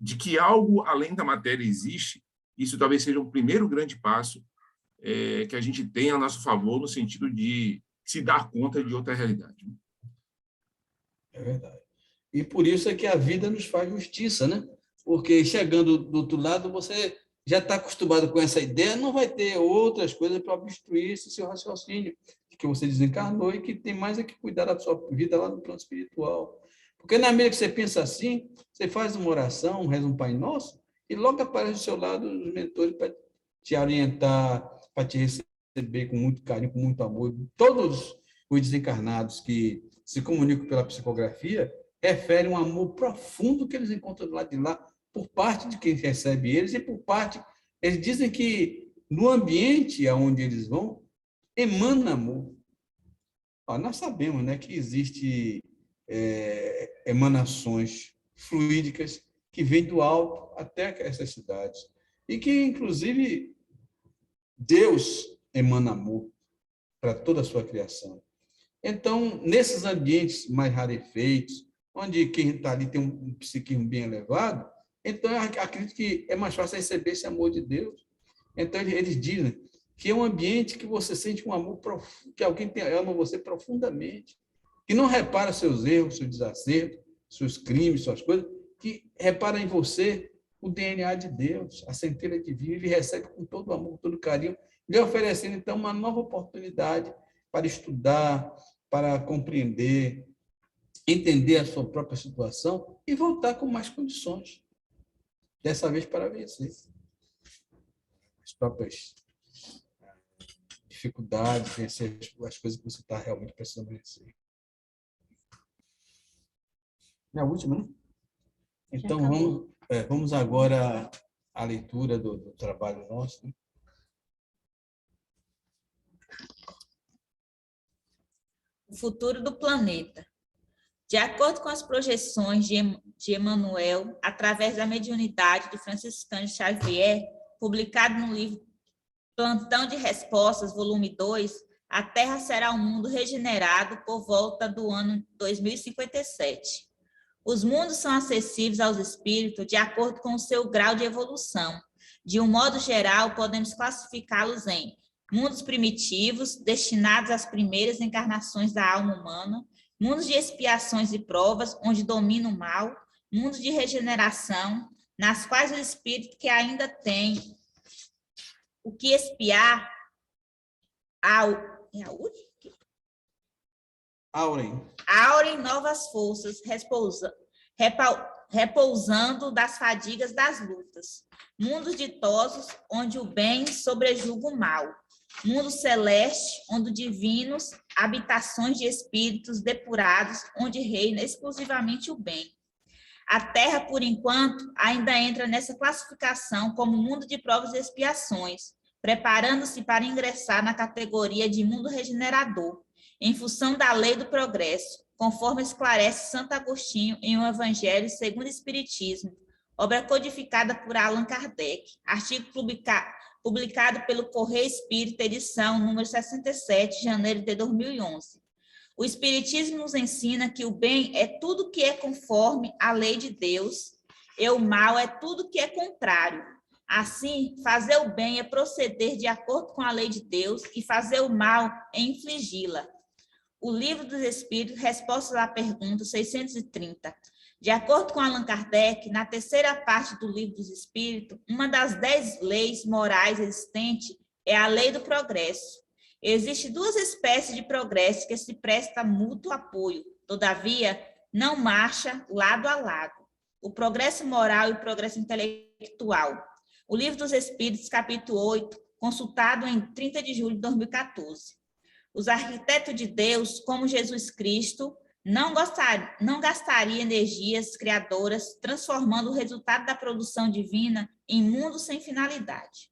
de que algo além da matéria existe. Isso talvez seja um primeiro grande passo que a gente tem a nosso favor, no sentido de se dar conta de outra realidade. É verdade. E por isso é que a vida nos faz justiça, né? Porque chegando do outro lado, você já está acostumado com essa ideia, não vai ter outras coisas para obstruir esse seu raciocínio, que você desencarnou e que tem mais é que cuidar da sua vida lá no plano espiritual. Porque na medida que você pensa assim, você faz uma oração, reza um Pai Nosso, e logo aparece do seu lado os mentores para te orientar, para te receber com muito carinho, com muito amor. Todos os desencarnados que se comunicam pela psicografia referem um amor profundo que eles encontram do lado de lá, por parte de quem recebe eles e por parte... Eles dizem que no ambiente aonde eles vão, emana amor. Nós sabemos, né, que existe emanações fluídicas que vem do alto até essas cidades. E que, inclusive, Deus emana amor para toda a sua criação. Então, nesses ambientes mais rarefeitos, onde quem está ali tem um psiquismo bem elevado, então eu acredito que é mais fácil receber esse amor de Deus. Então, eles dizem que é um ambiente que você sente um amor profundo, que alguém ama você profundamente, que não repara seus erros, seus desacertos, seus crimes, suas coisas, que repara em você o DNA de Deus, a centelha divina, ele recebe com todo amor, com todo carinho, lhe oferecendo, então, uma nova oportunidade para estudar, para compreender, entender a sua própria situação e voltar com mais condições, dessa vez para vencer as próprias dificuldades, vencer as coisas que você está realmente precisando vencer. É a última, né? Então, vamos agora à leitura do trabalho nosso, né? O futuro do planeta. De acordo com as projeções de Emmanuel, através da mediunidade de Franciscano Xavier, publicado no livro Plantão de Respostas, volume 2, a Terra será um mundo regenerado por volta do ano 2057. Os mundos são acessíveis aos espíritos de acordo com o seu grau de evolução. De um modo geral, podemos classificá-los em mundos primitivos, destinados às primeiras encarnações da alma humana, mundos de expiações e provas, onde domina o mal, mundos de regeneração, nas quais o espírito que ainda tem o que expiar, aurem novas forças, repousando das fadigas das lutas. Mundos ditosos, onde o bem sobrejuga o mal. Mundo celeste, onde divinos, habitações de espíritos depurados, onde reina exclusivamente o bem. A Terra, por enquanto, ainda entra nessa classificação como mundo de provas e expiações, preparando-se para ingressar na categoria de mundo regenerador, em função da lei do progresso, conforme esclarece Santo Agostinho em O Evangelho segundo o Espiritismo, obra codificada por Allan Kardec, artigo publicado pelo Correio Espírita, edição número 67, de janeiro de 2011. O Espiritismo nos ensina que o bem é tudo que é conforme à lei de Deus e o mal é tudo que é contrário. Assim, fazer o bem é proceder de acordo com a lei de Deus e fazer o mal é infligi-la. O Livro dos Espíritos, Respostas à Pergunta 630. De acordo com Allan Kardec, na terceira parte do Livro dos Espíritos, uma das 10 leis morais existentes é a lei do progresso. Existem duas espécies de progresso que se prestam mútuo apoio, todavia, não marcha lado a lado. O progresso moral e o progresso intelectual. O Livro dos Espíritos, capítulo 8, consultado em 30 de julho de 2014. Os arquitetos de Deus, como Jesus Cristo, não gastaria energias criadoras transformando o resultado da produção divina em mundo sem finalidade.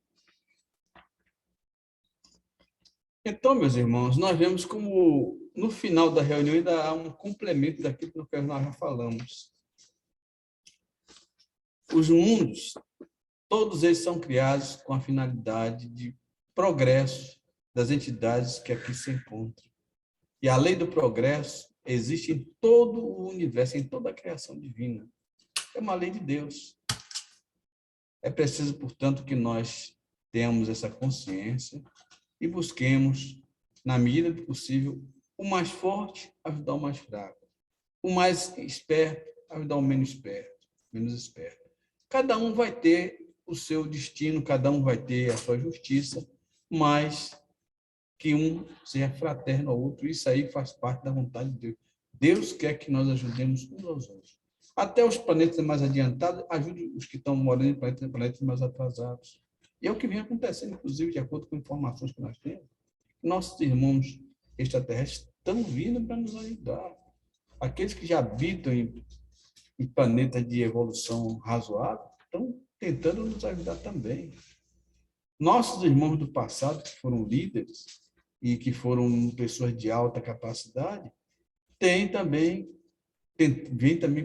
Então, meus irmãos, nós vemos como no final da reunião ainda há um complemento daquilo que nós já falamos. Os mundos, todos eles são criados com a finalidade de progresso das entidades que aqui se encontram. E a lei do progresso existe em todo o universo, em toda a criação divina. É uma lei de Deus. É preciso, portanto, que nós tenhamos essa consciência e busquemos, na medida do possível, o mais forte ajudar o mais fraco, o mais esperto ajudar o menos esperto. Cada um vai ter o seu destino, cada um vai ter a sua justiça, mas que um seja fraterno ao outro, isso aí faz parte da vontade de Deus. Deus quer que nós ajudemos uns aos outros. Até os planetas mais adiantados, ajude os que estão morando em planetas mais atrasados. E é o que vem acontecendo, inclusive, de acordo com informações que nós temos. Nossos irmãos extraterrestres estão vindo para nos ajudar. Aqueles que já habitam em planetas de evolução razoável estão tentando nos ajudar também. Nossos irmãos do passado, que foram líderes e que foram pessoas de alta capacidade, vêm também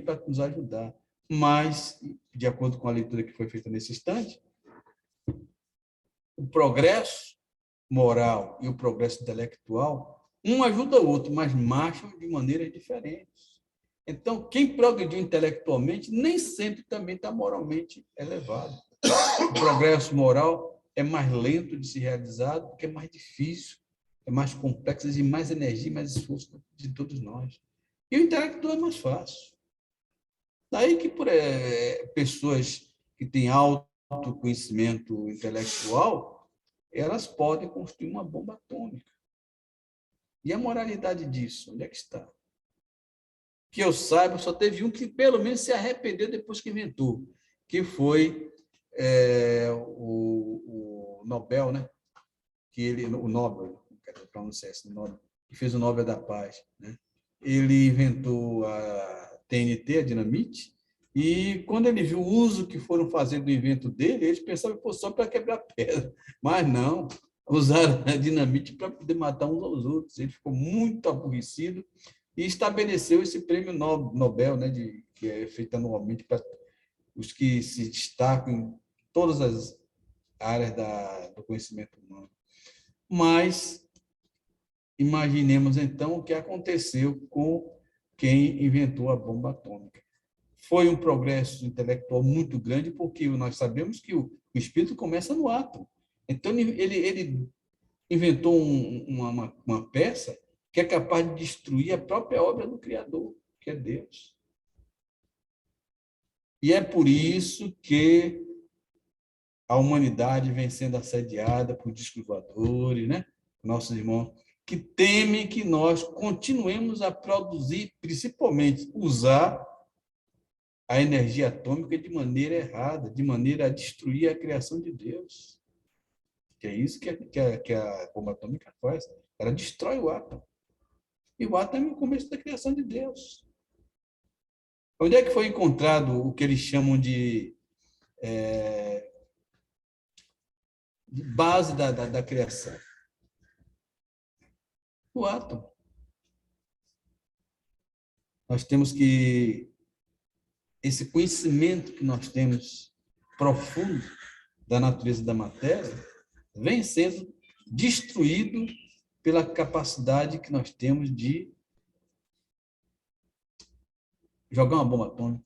para nos ajudar. mas, de acordo com a leitura que foi feita nesse instante, o progresso moral e o progresso intelectual, um ajuda o outro, mas marcham de maneiras diferentes. Então, quem progrediu intelectualmente nem sempre também está moralmente elevado. O progresso moral é mais lento de ser realizado, porque é mais difícil, é mais complexo, exige mais energia e mais esforço de todos nós. E o intelectual é mais fácil. Daí que pessoas que têm alto conhecimento intelectual, elas podem construir uma bomba atômica. E a moralidade disso, onde é que está? Que eu saiba, só teve um que pelo menos se arrependeu depois que inventou, que foi o Nobel, né? O Nobel, não quero pronunciar esse nome, que fez o Nobel da Paz, né? Ele inventou a TNT, a dinamite, e quando ele viu o uso que foram fazer do invento dele, eles pensavam que fosse só para quebrar pedra, mas não, usaram a dinamite para poder matar uns aos outros. Ele ficou muito aborrecido e estabeleceu esse prêmio Nobel, né, que é feito anualmente para os que se destacam em todas as áreas do conhecimento humano. Mas imaginemos, então, o que aconteceu com quem inventou a bomba atômica. Foi um progresso intelectual muito grande, porque nós sabemos que o espírito começa no átomo. Então, ele inventou uma peça que é capaz de destruir a própria obra do Criador, que é Deus. E é por isso que a humanidade vem sendo assediada por discos voadores, né? Nossos irmãos, que temem que nós continuemos a produzir, principalmente usar a energia atômica de maneira errada, de maneira a destruir a criação de Deus. Que é isso que a bomba atômica faz. Ela destrói o átomo. E o átomo é o começo da criação de Deus. Onde é que foi encontrado o que eles chamam de base da criação? O átomo. Nós temos que esse conhecimento que nós temos profundo da natureza da matéria vem sendo destruído pela capacidade que nós temos de jogar uma bomba atômica.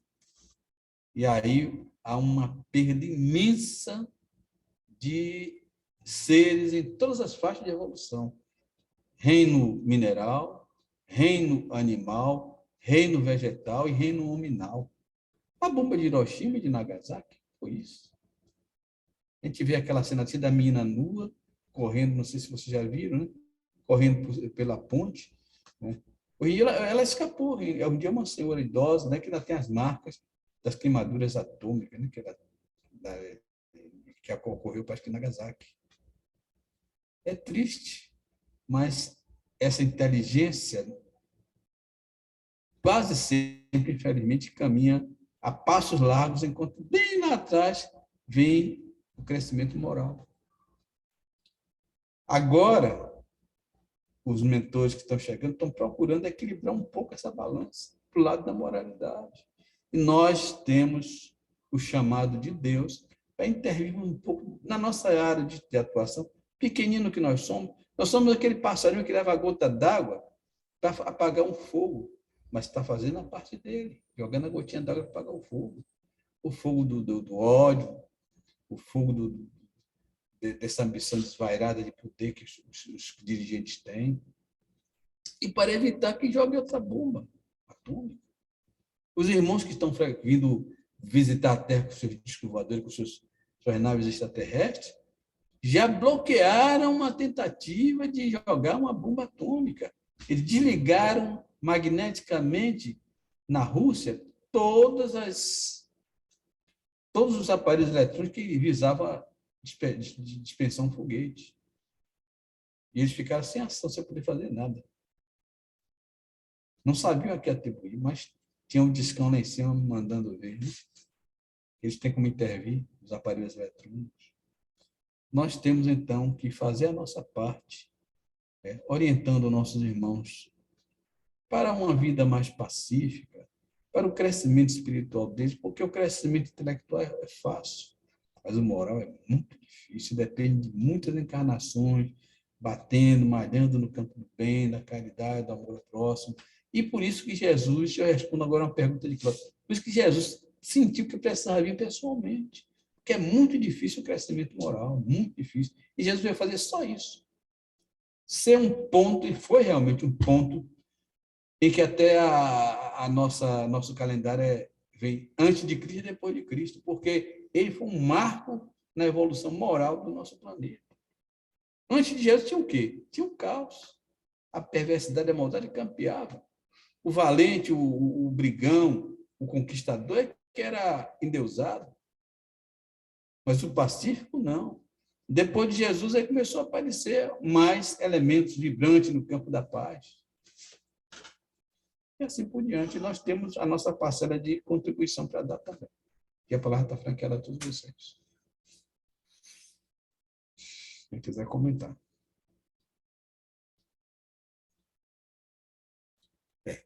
E aí há uma perda imensa de seres em todas as faixas de evolução. Reino mineral, reino animal, reino vegetal e reino hominal. A bomba de Hiroshima e de Nagasaki foi isso. A gente vê aquela cena assim da menina nua, correndo, não sei se vocês já viram, né? Correndo pela ponte. Né? E ela escapou. Um dia uma senhora idosa, né, que ainda tem as marcas das queimaduras atômicas, né, que ocorreu, parece que em Nagasaki. É triste, mas essa inteligência quase sempre, infelizmente, caminha a passos largos, enquanto bem lá atrás vem o crescimento moral. Agora, os mentores que estão chegando estão procurando equilibrar um pouco essa balança para o lado da moralidade. E nós temos o chamado de Deus para intervir um pouco na nossa área de atuação, pequenino que nós somos aquele passarinho que leva a gota d'água para apagar um fogo, mas está fazendo a parte dele, jogando a gotinha d'água para apagar o fogo do ódio, o fogo dessa ambição desvairada de poder que os dirigentes têm, e para evitar que jogue outra bomba atômica. Os irmãos que estão vindo visitar a Terra com seus discos voadores, com suas naves extraterrestres, já bloquearam uma tentativa de jogar uma bomba atômica. Eles desligaram magneticamente na Rússia todos os aparelhos eletrônicos que visavam dispensar um foguete. E eles ficaram sem ação, sem poder fazer nada. Não sabiam a que atribuir, mas tinham um discão lá em cima mandando ver. Né? Eles têm como intervir, os aparelhos eletrônicos. Nós temos, então, que fazer a nossa parte, orientando nossos irmãos para uma vida mais pacífica, para o crescimento espiritual deles, porque o crescimento intelectual é fácil, mas o moral é muito difícil, depende de muitas encarnações, batendo, malhando no campo do bem, da caridade, do amor ao próximo. E por isso que Jesus, eu respondo agora uma pergunta de Cláudio, por isso que Jesus sentiu que precisava vir pessoalmente, porque é muito difícil o crescimento moral, muito difícil. E Jesus veio fazer só isso. Ser um ponto, e foi realmente um ponto, em que até nosso calendário vem antes de Cristo e depois de Cristo, porque ele foi um marco na evolução moral do nosso planeta. Antes de Jesus tinha o quê? Tinha o caos. A perversidade e a maldade campeavam. O valente, o brigão, o conquistador é que era endeusado. Mas o pacífico, não. Depois de Jesus, aí começou a aparecer mais elementos vibrantes no campo da paz. E assim por diante, nós temos a nossa parcela de contribuição para dar também. E a palavra está franqueada a todos vocês. Quem quiser comentar.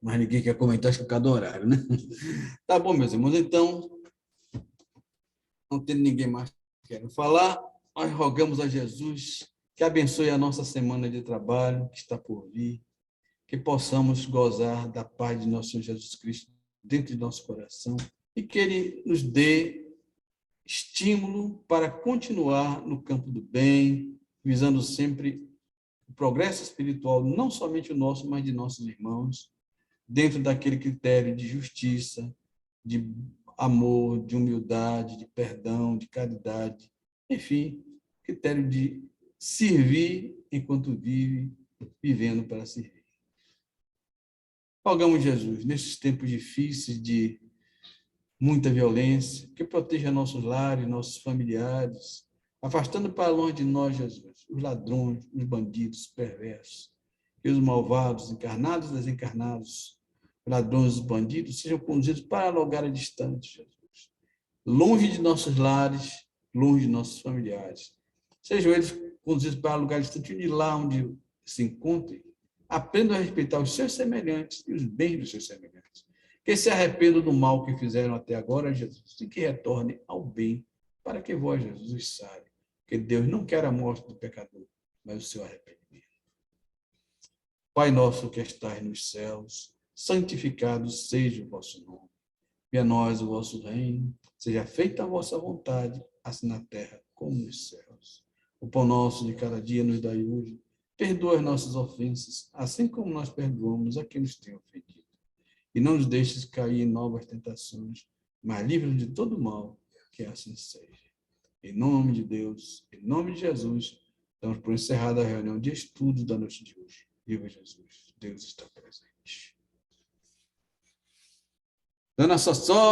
Mas ninguém quer comentar, acho que é por causa do horário, né? Tá bom, meus irmãos. Então, não tendo ninguém mais querendo falar, nós rogamos a Jesus que abençoe a nossa semana de trabalho que está por vir, que possamos gozar da paz de nosso Senhor Jesus Cristo dentro de nosso coração e que Ele nos dê estímulo para continuar no campo do bem, visando sempre o progresso espiritual, não somente o nosso, mas de nossos irmãos, dentro daquele critério de justiça, de amor, de humildade, de perdão, de caridade, enfim, critério de servir enquanto vive, vivendo para servir. Rogamos, Jesus, nesses tempos difíceis de muita violência, que proteja nossos lares, nossos familiares, afastando para longe de nós, Jesus, os ladrões, os bandidos, os perversos, que os malvados, encarnados e desencarnados, os ladrões, os bandidos, sejam conduzidos para lugares distantes, Jesus, longe de nossos lares, longe de nossos familiares. Sejam eles conduzidos para lugares distantes, de lá onde se encontrem, aprendam a respeitar os seus semelhantes e os bens dos seus semelhantes. Que se arrependam do mal que fizeram até agora, Jesus, e que retornem ao bem, para que vós, Jesus, os sare. Porque Deus não quer a morte do pecador, mas o seu arrependimento. Pai nosso que estais nos céus, santificado seja o vosso nome. Venha a nós o vosso reino, seja feita a vossa vontade, assim na terra como nos céus. O pão nosso de cada dia nos dai hoje. Perdoa as nossas ofensas, assim como nós perdoamos a quem nos tem ofendido. E não nos deixes cair em novas tentações, mas livra-nos de todo mal, que assim seja. Em nome de Deus, em nome de Jesus, damos por encerrada a reunião de estudos da noite de hoje. Viva Jesus, Deus está presente. Dona Sossó!